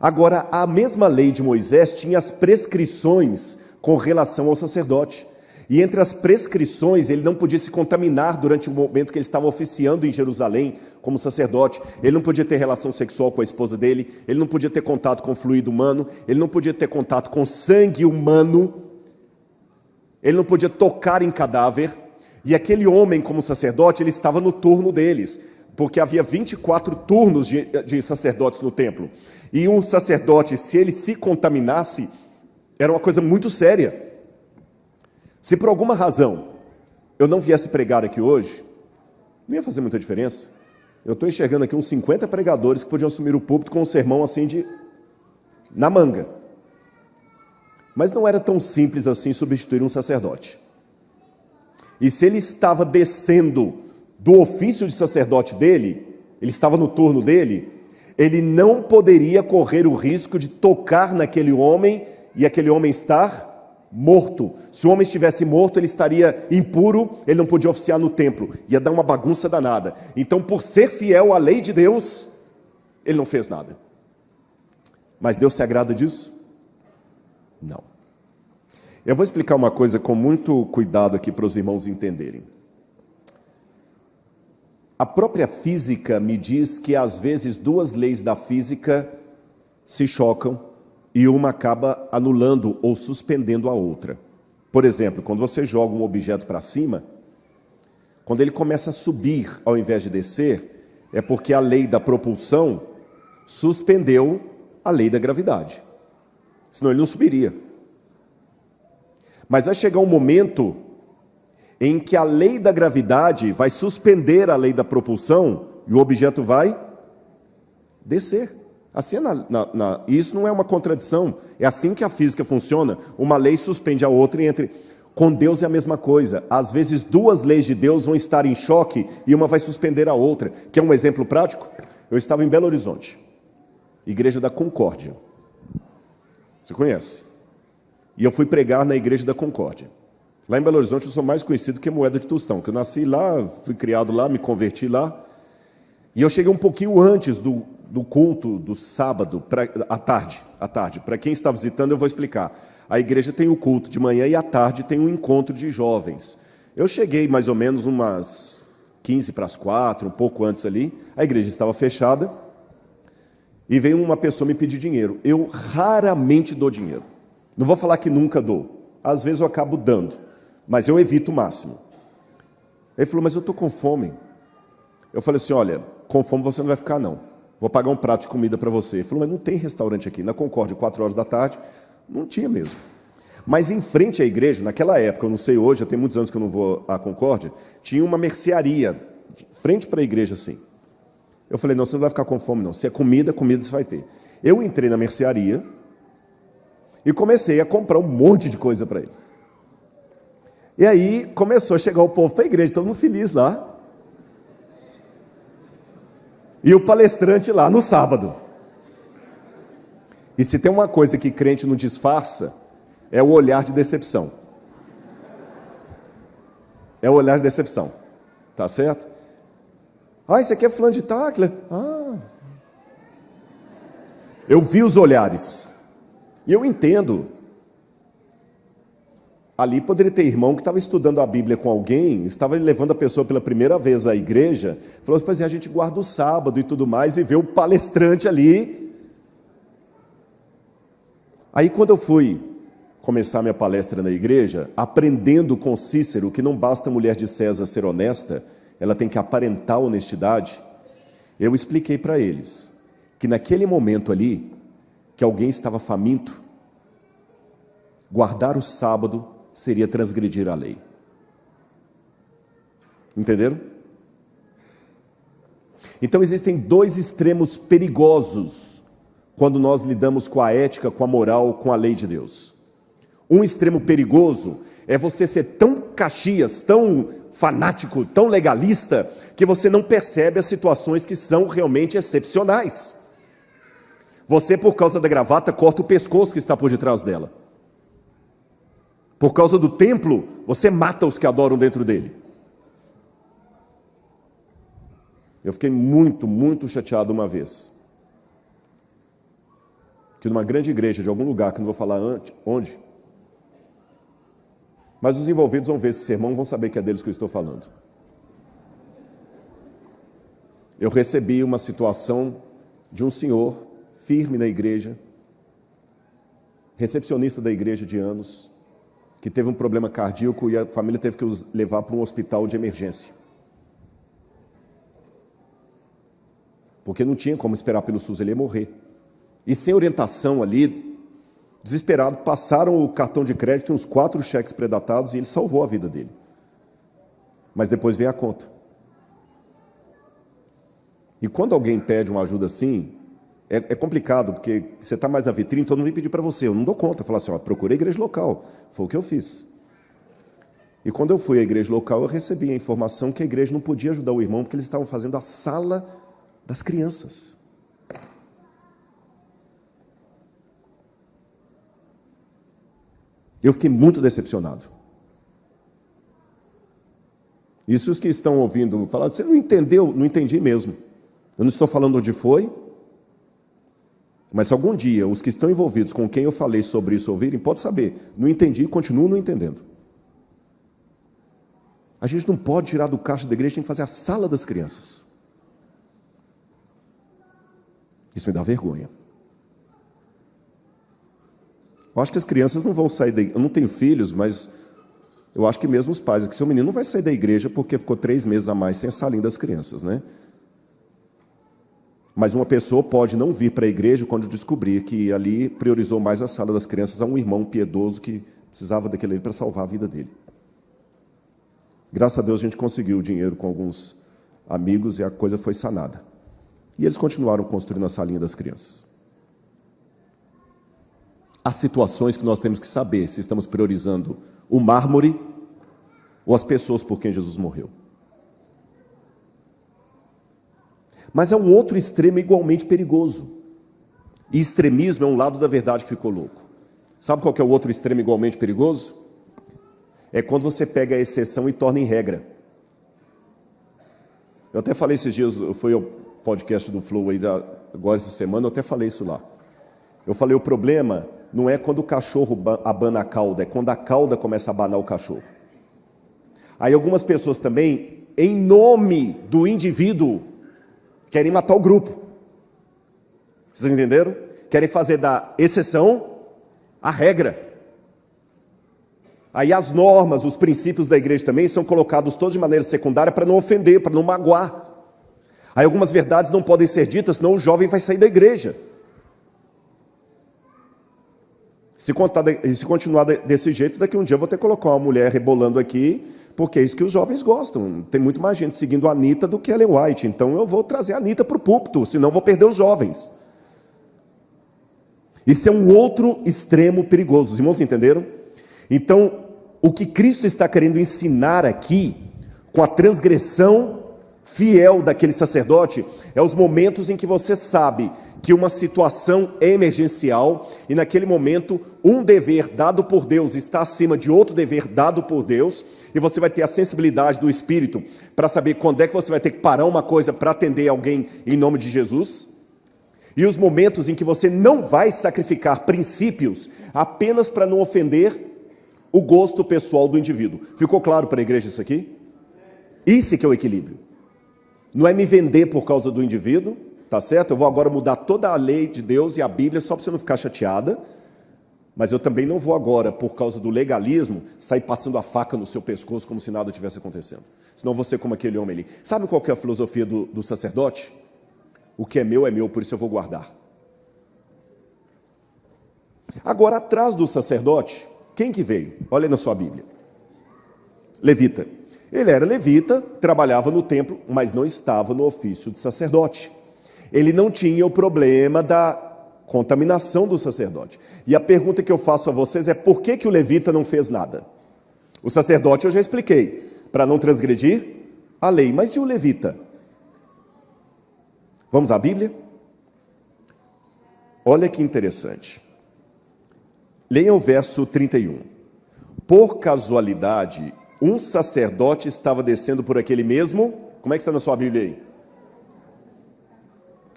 Agora, a mesma lei de Moisés tinha as prescrições com relação ao sacerdote. E entre as prescrições, ele não podia se contaminar durante o momento que ele estava oficiando em Jerusalém como sacerdote. Ele não podia ter relação sexual com a esposa dele, ele não podia ter contato com fluido humano, ele não podia ter contato com sangue humano, ele não podia tocar em cadáver. E aquele homem, como sacerdote, ele estava no turno deles, porque havia 24 turnos de sacerdotes no templo. E um sacerdote, se ele se contaminasse, era uma coisa muito séria. Se por alguma razão eu não viesse pregar aqui hoje, não ia fazer muita diferença. Eu estou enxergando aqui uns 50 pregadores que podiam assumir o púlpito com um sermão assim na manga. Mas não era tão simples assim substituir um sacerdote. E se ele estava descendo do ofício de sacerdote dele, ele estava no turno dele, ele não poderia correr o risco de tocar naquele homem e aquele homem estar morto. Se o homem estivesse morto, ele estaria impuro, ele não podia oficiar no templo, ia dar uma bagunça danada. Então, por ser fiel à lei de Deus, ele não fez nada. Mas Deus se agrada disso? Não. Eu vou explicar uma coisa com muito cuidado aqui para os irmãos entenderem. A própria física me diz que às vezes duas leis da física se chocam e uma acaba anulando ou suspendendo a outra. Por exemplo, quando você joga um objeto para cima, quando ele começa a subir ao invés de descer, é porque a lei da propulsão suspendeu a lei da gravidade. Senão ele não subiria. Mas vai chegar um momento em que a lei da gravidade vai suspender a lei da propulsão e o objeto vai descer. Assim isso não é uma contradição, é assim que a física funciona. Uma lei suspende a outra e entre. Com Deus é a mesma coisa. Às vezes duas leis de Deus vão estar em choque e uma vai suspender a outra. Quer um exemplo prático? Eu estava em Belo Horizonte, Igreja da Concórdia. Você conhece? E eu fui pregar na Igreja da Concórdia. Lá em Belo Horizonte eu sou mais conhecido que Moeda de Tostão, que eu nasci lá, fui criado lá, me converti lá. E eu cheguei um pouquinho antes do culto do sábado, à tarde. Para quem está visitando, eu vou explicar. A igreja tem o culto de manhã e à tarde tem um encontro de jovens. Eu cheguei mais ou menos umas 15 para as 4, um pouco antes ali, a igreja estava fechada, e veio uma pessoa me pedir dinheiro. Eu raramente dou dinheiro. Não vou falar que nunca dou. Às vezes eu acabo dando, mas eu evito o máximo. Ele falou, mas eu estou com fome. Eu falei assim, olha, com fome você não vai ficar não. Vou pagar um prato de comida para você. Ele falou, mas não tem restaurante aqui. Na Concórdia, 4 horas da tarde, não tinha mesmo. Mas em frente à igreja, naquela época, eu não sei hoje, já tem muitos anos que eu não vou à Concórdia, tinha uma mercearia, frente para a igreja assim. Eu falei, não, você não vai ficar com fome não. Se é comida, comida você vai ter. Eu entrei na mercearia e comecei a comprar um monte de coisa para ele. E aí começou a chegar o povo para a igreja, todo mundo feliz lá. E o palestrante lá no sábado. E se tem uma coisa que crente não disfarça, é o olhar de decepção. É o olhar de decepção. Tá certo? Ah, isso aqui é fulano de tal. Ah. Eu vi os olhares. E eu entendo. Ali poderia ter irmão que estava estudando a Bíblia com alguém, estava levando a pessoa pela primeira vez à igreja, falou assim, pois é, a gente guarda o sábado e tudo mais, e vê o palestrante ali. Aí quando eu fui começar minha palestra na igreja, aprendendo com Cícero que não basta a mulher de César ser honesta, ela tem que aparentar honestidade, eu expliquei para eles que naquele momento ali, que alguém estava faminto, guardar o sábado seria transgredir a lei. Entenderam? Então existem dois extremos perigosos quando nós lidamos com a ética, com a moral, com a lei de Deus. Um extremo perigoso é você ser tão caxias, tão fanático, tão legalista, que você não percebe as situações que são realmente excepcionais. Você, por causa da gravata, corta o pescoço que está por detrás dela. Por causa do templo, você mata os que adoram dentro dele. Eu fiquei muito chateado uma vez. Que numa grande igreja de algum lugar, que não vou falar onde, mas os envolvidos vão ver esse sermão e vão saber que é deles que eu estou falando. Eu recebi uma situação de um senhor firme na igreja, recepcionista da igreja de anos, que teve um problema cardíaco e a família teve que os levar para um hospital de emergência. Porque não tinha como esperar pelo SUS, ele ia morrer. E sem orientação ali, desesperado, passaram o cartão de crédito, uns 4 cheques predatados, e ele salvou a vida dele. Mas depois veio a conta. E quando alguém pede uma ajuda assim, é complicado, porque você está mais na vitrine, todo mundo vem pedir para você. Eu não dou conta. Eu falo assim, ó, procurei a igreja local. Foi o que eu fiz. E quando eu fui à igreja local, eu recebi a informação que a igreja não podia ajudar o irmão, porque eles estavam fazendo a sala das crianças. Eu fiquei muito decepcionado. Isso os que estão ouvindo falar, você não entendeu? Não entendi mesmo. Eu não estou falando onde foi, mas se algum dia os que estão envolvidos com quem eu falei sobre isso ouvirem, pode saber, não entendi e continuo não entendendo. A gente não pode tirar do caixa da igreja, tem que fazer a sala das crianças. Isso me dá vergonha. Eu acho que as crianças não vão sair da igreja. Eu não tenho filhos, mas eu acho que mesmo os pais, que seu menino não vai sair da igreja porque ficou 3 meses a mais sem a salinha das crianças, né? Mas uma pessoa pode não vir para a igreja quando descobrir que ali priorizou mais a sala das crianças a um irmão piedoso que precisava daquele para salvar a vida dele. Graças a Deus a gente conseguiu o dinheiro com alguns amigos e a coisa foi sanada. E eles continuaram construindo a salinha das crianças. Há situações que nós temos que saber se estamos priorizando o mármore ou as pessoas por quem Jesus morreu. Mas é um outro extremo igualmente perigoso. E extremismo é um lado da verdade que ficou louco. Sabe qual que é o outro extremo igualmente perigoso? É quando você pega a exceção e torna em regra. Eu até falei esses dias, foi o podcast do Flow aí agora essa semana, eu até falei isso lá. Eu falei, o problema não é quando o cachorro abana a cauda, é quando a cauda começa a abanar o cachorro. Aí algumas pessoas também, em nome do indivíduo, querem matar o grupo. Vocês entenderam? Querem fazer da exceção a regra. Aí as normas, os princípios da igreja também são colocados todos de maneira secundária para não ofender, para não magoar. Aí algumas verdades não podem ser ditas, senão o jovem vai sair da igreja. Se continuar desse jeito, daqui um dia eu vou ter que colocar uma mulher rebolando aqui, porque é isso que os jovens gostam. Tem muito mais gente seguindo a Anitta do que a Ellen White. Então eu vou trazer a Anitta para o púlpito, senão eu vou perder os jovens. Isso é um outro extremo perigoso. Os irmãos entenderam? Então, o que Cristo está querendo ensinar aqui, com a transgressão fiel daquele sacerdote, é os momentos em que você sabe que uma situação é emergencial e naquele momento um dever dado por Deus está acima de outro dever dado por Deus, e você vai ter a sensibilidade do Espírito para saber quando é que você vai ter que parar uma coisa para atender alguém em nome de Jesus, e os momentos em que você não vai sacrificar princípios apenas para não ofender o gosto pessoal do indivíduo. Ficou claro para a igreja isso aqui? Isso que é o equilíbrio. Não é me vender por causa do indivíduo, tá certo? Eu vou agora mudar toda a lei de Deus e a Bíblia só para você não ficar chateada, mas eu também não vou agora, por causa do legalismo, sair passando a faca no seu pescoço como se nada tivesse acontecendo. Senão você como aquele homem ali. Sabe qual que é a filosofia do sacerdote? O que é meu, por isso eu vou guardar. Agora, atrás do sacerdote, quem que veio? Olha aí na sua Bíblia. Levita. Ele era levita, trabalhava no templo, mas não estava no ofício de sacerdote. Ele não tinha o problema da contaminação do sacerdote. E a pergunta que eu faço a vocês é: por que o levita não fez nada? O sacerdote eu já expliquei, para não transgredir a lei. Mas e o levita? Vamos à Bíblia? Olha que interessante. Leiam o verso 31. Por casualidade, um sacerdote estava descendo por aquele mesmo... Como é que está na sua Bíblia aí?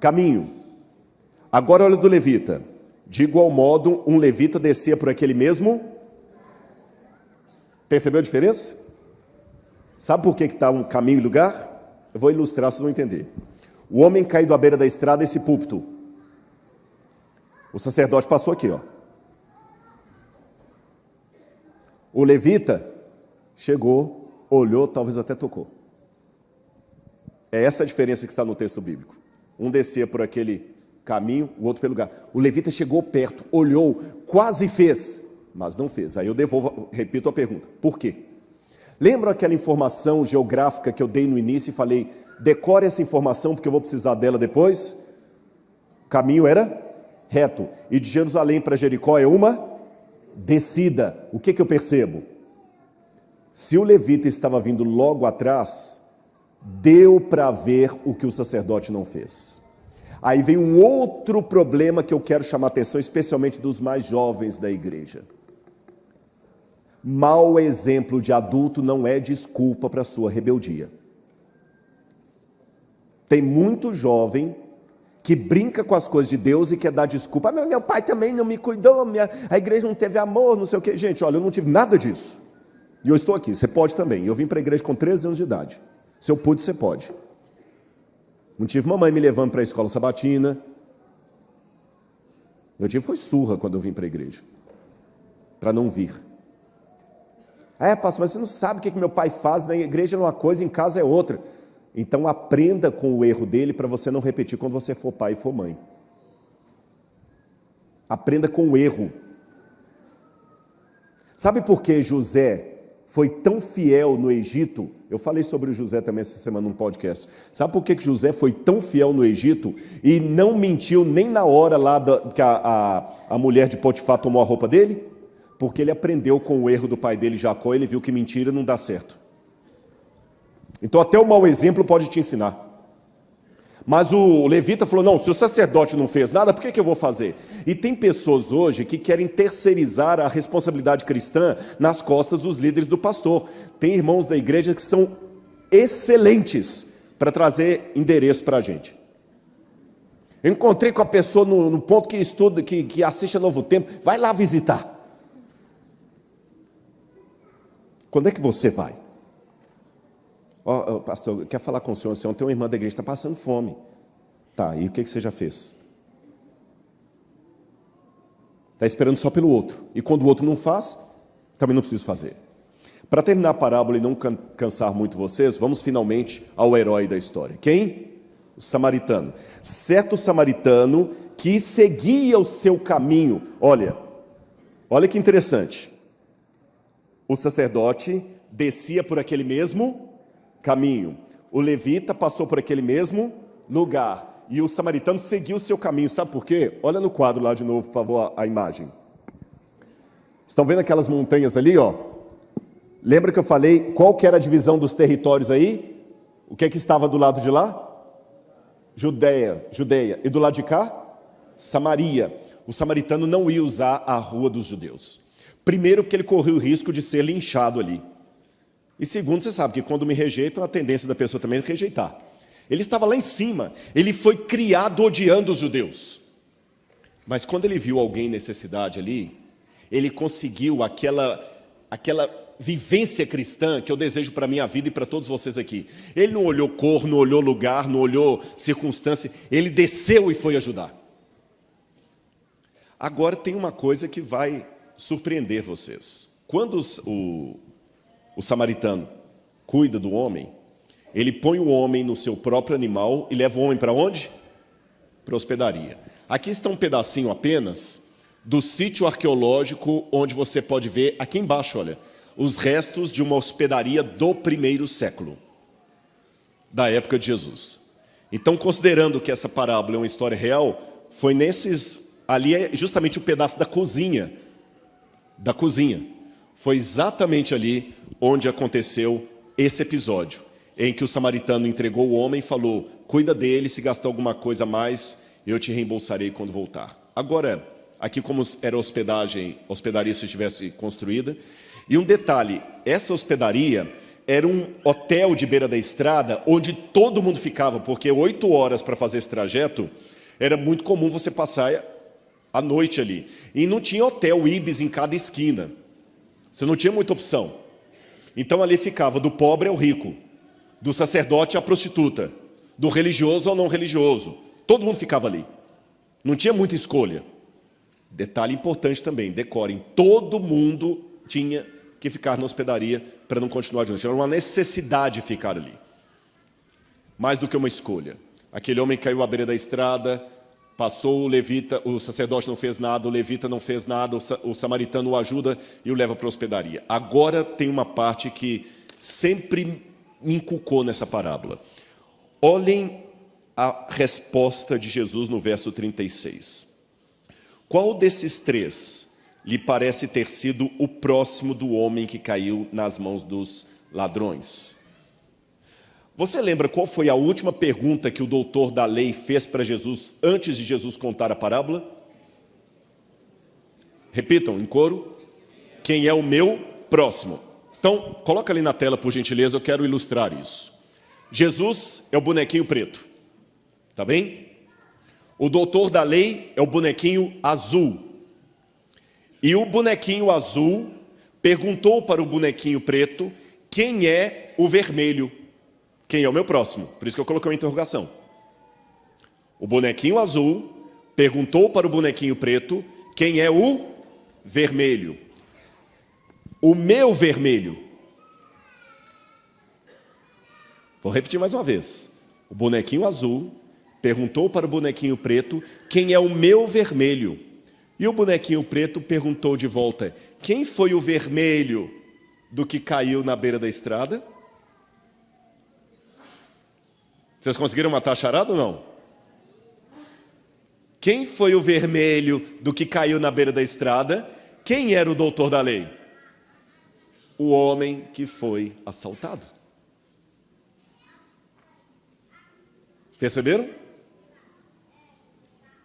Caminho. Agora olha do levita. De igual modo, um levita descia por aquele mesmo... Percebeu a diferença? Sabe por que está um caminho e lugar? Eu vou ilustrar, vocês vão entender. O homem caído à beira da estrada, esse púlpito. O sacerdote passou aqui, ó. O levita chegou, olhou, talvez até tocou. É essa a diferença que está no texto bíblico. Um descia por aquele caminho, o outro pelo lugar. O levita chegou perto, olhou, quase fez, mas não fez. Aí eu repito a pergunta: por quê? Lembra aquela informação geográfica que eu dei no início e falei: decore essa informação porque eu vou precisar dela depois? O caminho era reto, e de Jerusalém para Jericó é uma descida. O que eu percebo? Se o levita estava vindo logo atrás, deu para ver o que o sacerdote não fez. Aí vem um outro problema que eu quero chamar a atenção, especialmente dos mais jovens da igreja. Mau exemplo de adulto não é desculpa para a sua rebeldia. Tem muito jovem que brinca com as coisas de Deus e quer dar desculpa. Meu pai também não me cuidou, a igreja não teve amor, não sei o quê. Gente, olha, eu não tive nada disso. E eu estou aqui, você pode também. Eu vim para a igreja com 13 anos de idade. Se eu pude, você pode. Não tive mamãe me levando para a escola sabatina. Eu tive foi surra quando eu vim para a igreja. Para não vir. Pastor, mas você não sabe o que meu pai faz, na igreja é uma coisa, em casa é outra. Então aprenda com o erro dele para você não repetir quando você for pai e for mãe. Aprenda com o erro. Sabe por que José foi tão fiel no Egito? Eu falei sobre o José também essa semana num podcast. Sabe por que José foi tão fiel no Egito e não mentiu nem na hora lá que a mulher de Potifar tomou a roupa dele? Porque ele aprendeu com o erro do pai dele, Jacó, ele viu que mentira não dá certo. Então até o mau exemplo pode te ensinar. Mas o levita falou: não, se o sacerdote não fez nada, por que eu vou fazer? E tem pessoas hoje que querem terceirizar a responsabilidade cristã nas costas dos líderes do pastor. Tem irmãos da igreja que são excelentes para trazer endereço para a gente. Eu encontrei com a pessoa no ponto que estuda, que assiste a Novo Tempo, vai lá visitar. Quando é que você vai? Pastor, quer falar com o senhor? Tem uma irmã da igreja que está passando fome. Tá, e o que você já fez? Está esperando só pelo outro. E quando o outro não faz, também não precisa fazer. Para terminar a parábola e não cansar muito vocês, vamos finalmente ao herói da história. Quem? O samaritano. Certo samaritano que seguia o seu caminho. Olha que interessante. O sacerdote descia por aquele mesmo caminho. O levita passou por aquele mesmo lugar. E o samaritano seguiu o seu caminho. Sabe por quê? Olha no quadro lá de novo, por favor, a imagem. Estão vendo aquelas montanhas ali, ó? Lembra que eu falei qual que era a divisão dos territórios aí? O que é que estava do lado de lá? Judeia. E do lado de cá? Samaria. O samaritano não ia usar a rua dos judeus. Primeiro, porque ele corria o risco de ser linchado ali. E segundo, você sabe que quando me rejeitam, a tendência da pessoa também é rejeitar. Ele estava lá em cima. Ele foi criado odiando os judeus. Mas quando ele viu alguém em necessidade ali, ele conseguiu aquela vivência cristã que eu desejo para a minha vida e para todos vocês aqui. Ele não olhou cor, não olhou lugar, não olhou circunstância. Ele desceu e foi ajudar. Agora tem uma coisa que vai surpreender vocês. Quando o samaritano cuida do homem, ele põe o homem no seu próprio animal e leva o homem para onde? Para a hospedaria. Aqui está um pedacinho apenas do sítio arqueológico onde você pode ver, aqui embaixo, olha, os restos de uma hospedaria do 1º século, da época de Jesus. Então, considerando que essa parábola é uma história real, foi ali é justamente o pedaço da cozinha. Foi exatamente ali onde aconteceu esse episódio, em que o samaritano entregou o homem e falou, cuida dele, se gastar alguma coisa a mais, eu te reembolsarei quando voltar. Agora, aqui como era hospedaria se estivesse construída, e um detalhe, essa hospedaria era um hotel de beira da estrada, onde todo mundo ficava, porque 8 horas para fazer esse trajeto, era muito comum você passar a noite ali. E não tinha hotel Ibis em cada esquina. Você não tinha muita opção. Então ali ficava do pobre ao rico, do sacerdote à prostituta, do religioso ao não religioso. Todo mundo ficava ali. Não tinha muita escolha. Detalhe importante também, decorem, todo mundo tinha que ficar na hospedaria para não continuar de noite. Era uma necessidade de ficar ali. Mais do que uma escolha. Aquele homem caiu à beira da estrada, passou o levita, o sacerdote não fez nada, o levita não fez nada, o samaritano o ajuda e o leva para a hospedaria. Agora tem uma parte que sempre me inculcou nessa parábola. Olhem a resposta de Jesus no verso 36. Qual desses três lhe parece ter sido o próximo do homem que caiu nas mãos dos ladrões? Você lembra qual foi a última pergunta que o doutor da lei fez para Jesus antes de Jesus contar a parábola? Repitam em coro. Quem é o meu próximo? Então, coloca ali na tela, por gentileza, eu quero ilustrar isso. Jesus é o bonequinho preto. Tá bem? O doutor da lei é o bonequinho azul. E o bonequinho azul perguntou para o bonequinho preto quem é o vermelho. Quem é o meu próximo? Por isso que eu coloquei uma interrogação. O bonequinho azul perguntou para o bonequinho preto quem é o vermelho. O meu vermelho. Vou repetir mais uma vez. O bonequinho azul perguntou para o bonequinho preto quem é o meu vermelho. E o bonequinho preto perguntou de volta, quem foi o vermelho do que caiu na beira da estrada? Vocês conseguiram matar a charada ou não? Quem foi o vermelho do que caiu na beira da estrada? Quem era o doutor da lei? O homem que foi assaltado. Perceberam?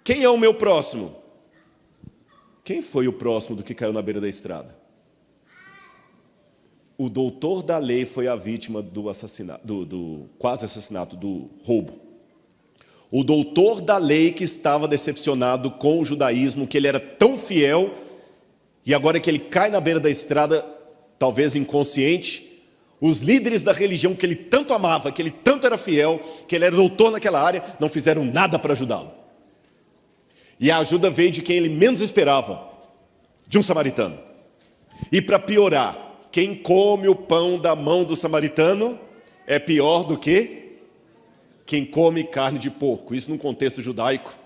Quem é o meu próximo? Quem foi o próximo do que caiu na beira da estrada? O doutor da lei foi a vítima do assassinato, do quase assassinato, do roubo. O doutor da lei que estava decepcionado com o judaísmo, que ele era tão fiel, e agora que ele cai na beira da estrada, talvez inconsciente, Os líderes da religião que ele tanto amava, que ele tanto era fiel, que ele era doutor naquela área, não fizeram nada para ajudá-lo. E a ajuda veio de quem ele menos esperava, de um samaritano. E para piorar, quem come o pão da mão do samaritano é pior do que quem come carne de porco. Isso num contexto judaico.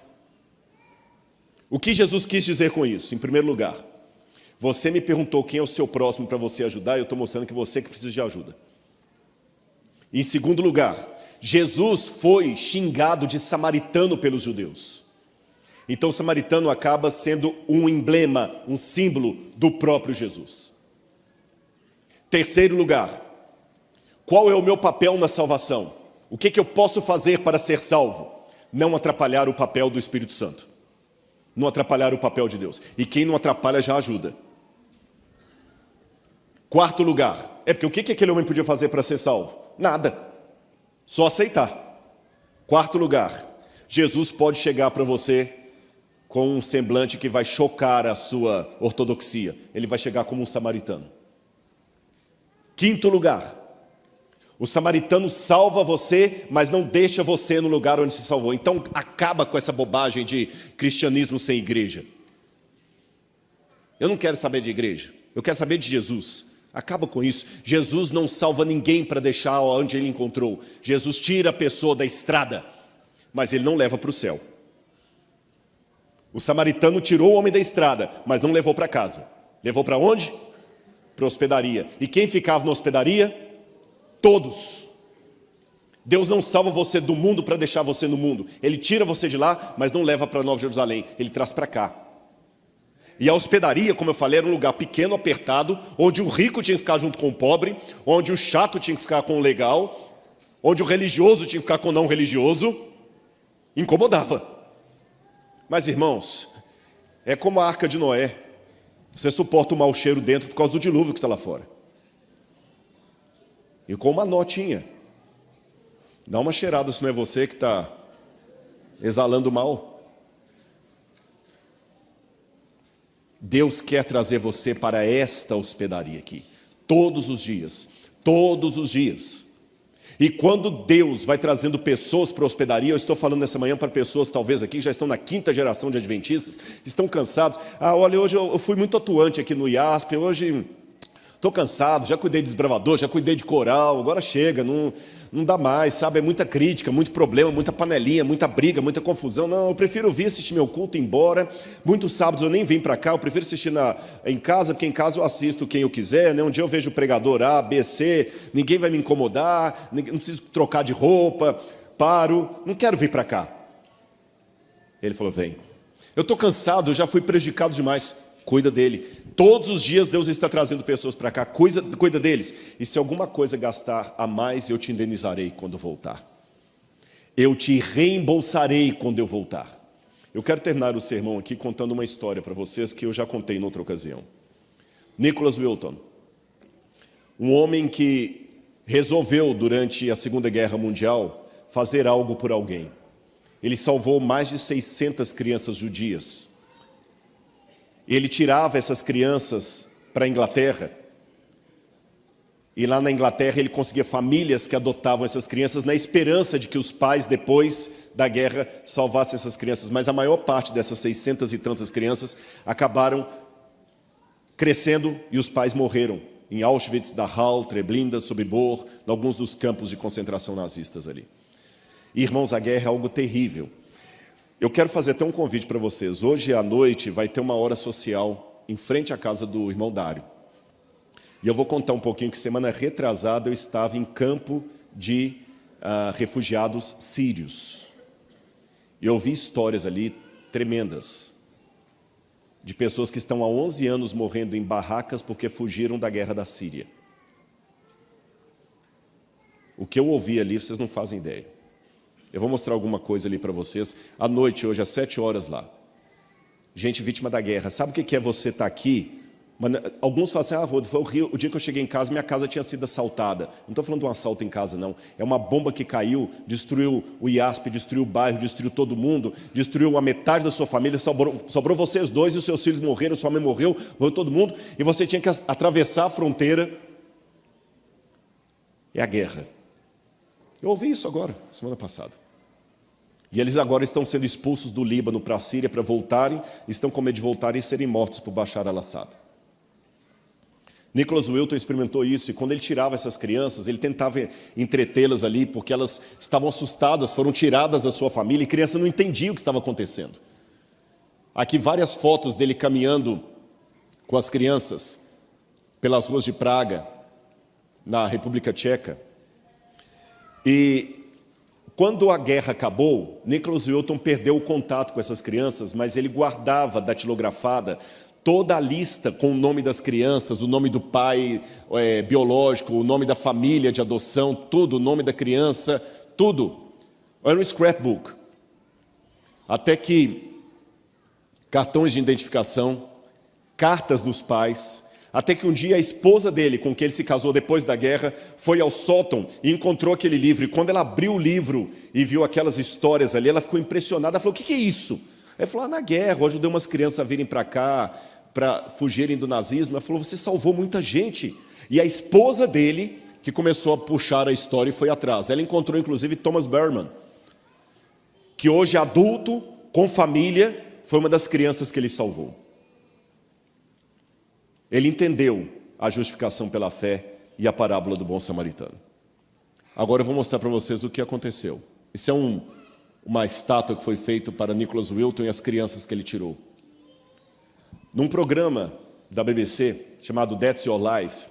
O que Jesus quis dizer com isso? Em primeiro lugar, você me perguntou quem é o seu próximo para você ajudar, e eu estou mostrando que você que precisa de ajuda. Em segundo lugar, Jesus foi xingado de samaritano pelos judeus. Então o samaritano acaba sendo um emblema, um símbolo do próprio Jesus. Terceiro lugar, qual é o meu papel na salvação? O que eu posso fazer para ser salvo? Não atrapalhar o papel do Espírito Santo. Não atrapalhar o papel de Deus. E quem não atrapalha já ajuda. Quarto lugar, porque o que aquele homem podia fazer para ser salvo? Nada, só aceitar. Quarto lugar, Jesus pode chegar para você com um semblante que vai chocar a sua ortodoxia. Ele vai chegar como um samaritano. Quinto lugar, o samaritano salva você, mas não deixa você no lugar onde se salvou. Então acaba com essa bobagem de cristianismo sem igreja. Eu não quero saber de igreja, eu quero saber de Jesus. Acaba com isso. Jesus não salva ninguém para deixar onde ele encontrou. Jesus tira a pessoa da estrada, mas ele não leva para o céu. O samaritano tirou o homem da estrada, mas não levou para casa. Levou para onde? Para a hospedaria. E quem ficava na hospedaria? Todos. Deus não salva você do mundo para deixar você no mundo. Ele tira você de lá, mas não leva para Nova Jerusalém. Ele traz para cá. E a hospedaria, como eu falei, era um lugar pequeno, apertado, onde o rico tinha que ficar junto com o pobre, onde o chato tinha que ficar com o legal, onde o religioso tinha que ficar com o não religioso. Incomodava. Mas, irmãos, é como a arca de Noé. Você suporta o mau cheiro dentro por causa do dilúvio que está lá fora. E com uma notinha. Dá uma cheirada se não é você que está exalando mal. Deus quer trazer você para esta hospedaria aqui. Todos os dias. Todos os dias. E quando Deus vai trazendo pessoas para a hospedaria, eu estou falando nessa manhã para pessoas talvez aqui que já estão na 5ª geração de adventistas, estão cansados. Olha, hoje eu fui muito atuante aqui no IASP, hoje estou cansado, já cuidei de desbravador, já cuidei de coral, agora chega, não dá mais, sabe? É muita crítica, muito problema, muita panelinha, muita briga, muita confusão. Não, eu prefiro vir assistir meu culto e ir embora. Muitos sábados eu nem vim para cá, eu prefiro assistir em casa, porque em casa eu assisto quem eu quiser, né? Um dia eu vejo o pregador A, B, C, ninguém vai me incomodar, não preciso trocar de roupa, paro, não quero vir para cá. Ele falou, vem. Eu estou cansado, eu já fui prejudicado demais. Cuida dele. Todos os dias Deus está trazendo pessoas para cá. Cuida deles. E se alguma coisa gastar a mais, eu te indenizarei quando voltar. Eu te reembolsarei quando eu voltar. Eu quero terminar o sermão aqui contando uma história para vocês que eu já contei em outra ocasião. Nicholas Wilton, um homem que resolveu durante a Segunda Guerra Mundial fazer algo por alguém. Ele salvou mais de 600 crianças judias. Ele tirava essas crianças para a Inglaterra. E lá na Inglaterra ele conseguia famílias que adotavam essas crianças na esperança de que os pais, depois da guerra, salvassem essas crianças. Mas a maior parte dessas 600 e tantas crianças acabaram crescendo e os pais morreram em Auschwitz, Dachau, Treblinka, Sobibor, em alguns dos campos de concentração nazistas ali. E, irmãos, a guerra é algo terrível. Eu quero fazer até um convite para vocês. Hoje à noite vai ter uma hora social em frente à casa do irmão Dário. E eu vou contar um pouquinho que semana retrasada eu estava em campo de refugiados sírios. E eu ouvi histórias ali tremendas. De pessoas que estão há 11 anos morrendo em barracas porque fugiram da guerra da Síria. O que eu ouvi ali, vocês não fazem ideia. Eu vou mostrar alguma coisa ali para vocês. À noite, hoje, às 7 horas lá. Gente vítima da guerra. Sabe o que é você estar aqui? Alguns falam assim, Rodolfo, foi o dia que eu cheguei em casa, minha casa tinha sido assaltada. Não estou falando de um assalto em casa, não. É uma bomba que caiu, destruiu o IASP, destruiu o bairro, destruiu todo mundo, destruiu a metade da sua família, sobrou vocês dois e os seus filhos morreram, sua mãe morreu todo mundo, e você tinha que atravessar a fronteira é a guerra. Eu ouvi isso agora, semana passada. E eles agora estão sendo expulsos do Líbano para a Síria para voltarem, estão com medo de voltarem e serem mortos por Bashar al-Assad. Nicholas Wilton experimentou isso, e quando ele tirava essas crianças, ele tentava entretê-las ali, porque elas estavam assustadas, foram tiradas da sua família, e a criança não entendia o que estava acontecendo. Aqui várias fotos dele caminhando com as crianças pelas ruas de Praga, na República Tcheca. E quando a guerra acabou, Nicholas Wilton perdeu o contato com essas crianças, mas ele guardava datilografada toda a lista com o nome das crianças, o nome do pai biológico, o nome da família de adoção, tudo, o nome da criança, tudo. Era um scrapbook. Até que cartões de identificação, cartas dos pais, até que um dia a esposa dele, com quem ele se casou depois da guerra, foi ao sótão e encontrou aquele livro. E quando ela abriu o livro e viu aquelas histórias ali, ela ficou impressionada. Ela falou: o que é isso? Ele falou: na guerra, eu ajudei umas crianças a virem para cá, para fugirem do nazismo. Ela falou: você salvou muita gente. E a esposa dele, que começou a puxar a história e foi atrás. Ela encontrou, inclusive, Thomas Berman, que hoje, adulto, com família, foi uma das crianças que ele salvou. Ele entendeu a justificação pela fé e a parábola do bom samaritano. Agora eu vou mostrar para vocês o que aconteceu. Isso é uma estátua que foi feita para Nicholas Wilton e as crianças que ele tirou. Num programa da BBC, chamado That's Your Life,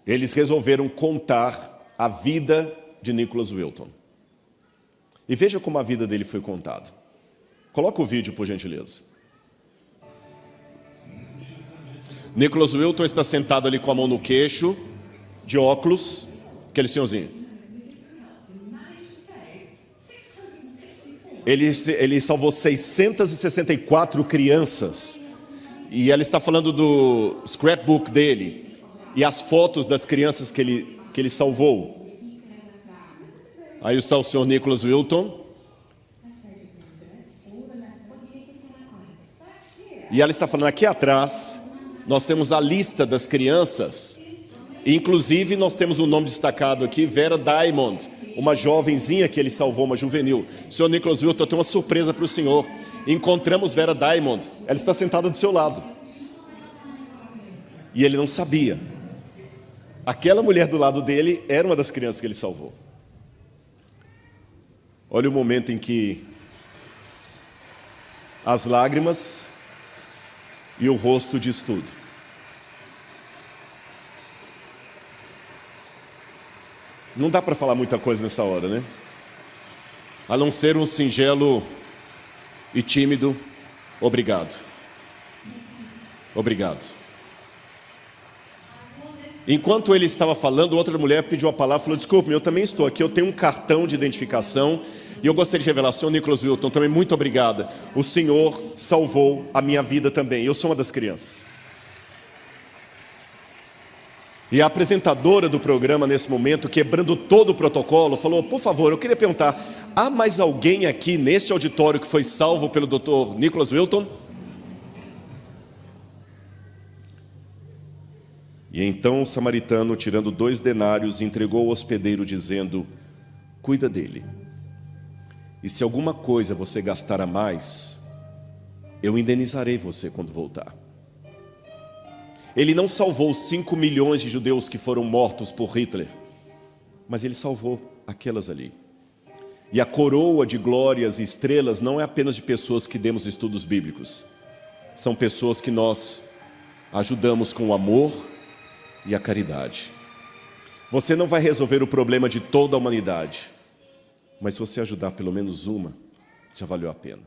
eles resolveram contar a vida de Nicholas Wilton. E veja como a vida dele foi contada. Coloca o vídeo, por gentileza. Nicholas Wilton está sentado ali com a mão no queixo, de óculos, aquele senhorzinho. Ele salvou 664 crianças, e ela está falando do scrapbook dele, e as fotos das crianças que ele salvou. Aí está o senhor Nicholas Wilton. E ela está falando aqui atrás. Nós temos a lista das crianças, inclusive nós temos um nome destacado aqui, Vera Diamond, uma jovenzinha que ele salvou, uma juvenil. Senhor Nicholas Wilton, eu tenho uma surpresa para o senhor. Encontramos Vera Diamond, ela está sentada do seu lado. E ele não sabia. Aquela mulher do lado dele era uma das crianças que ele salvou. Olha o momento em que as lágrimas e o rosto diz tudo. Não dá para falar muita coisa nessa hora, né? A não ser um singelo e tímido obrigado. Obrigado. Enquanto ele estava falando, outra mulher pediu a palavra e falou: desculpe-me, eu também estou aqui, eu tenho um cartão de identificação e eu gostaria de revelar, senhor Nicholas Wilton, também muito obrigada. O senhor salvou a minha vida também, eu sou uma das crianças. E a apresentadora do programa, nesse momento, quebrando todo o protocolo, falou: por favor, eu queria perguntar, há mais alguém aqui neste auditório que foi salvo pelo Dr. Nicholas Wilton? E então o samaritano, tirando 2 denários, entregou ao hospedeiro, dizendo: cuida dele. E se alguma coisa você gastar a mais, eu indenizarei você quando voltar. Ele não salvou 5 milhões de judeus que foram mortos por Hitler, mas ele salvou aquelas ali. E a coroa de glórias e estrelas não é apenas de pessoas que demos estudos bíblicos. São pessoas que nós ajudamos com o amor e a caridade. Você não vai resolver o problema de toda a humanidade, mas se você ajudar pelo menos uma, já valeu a pena.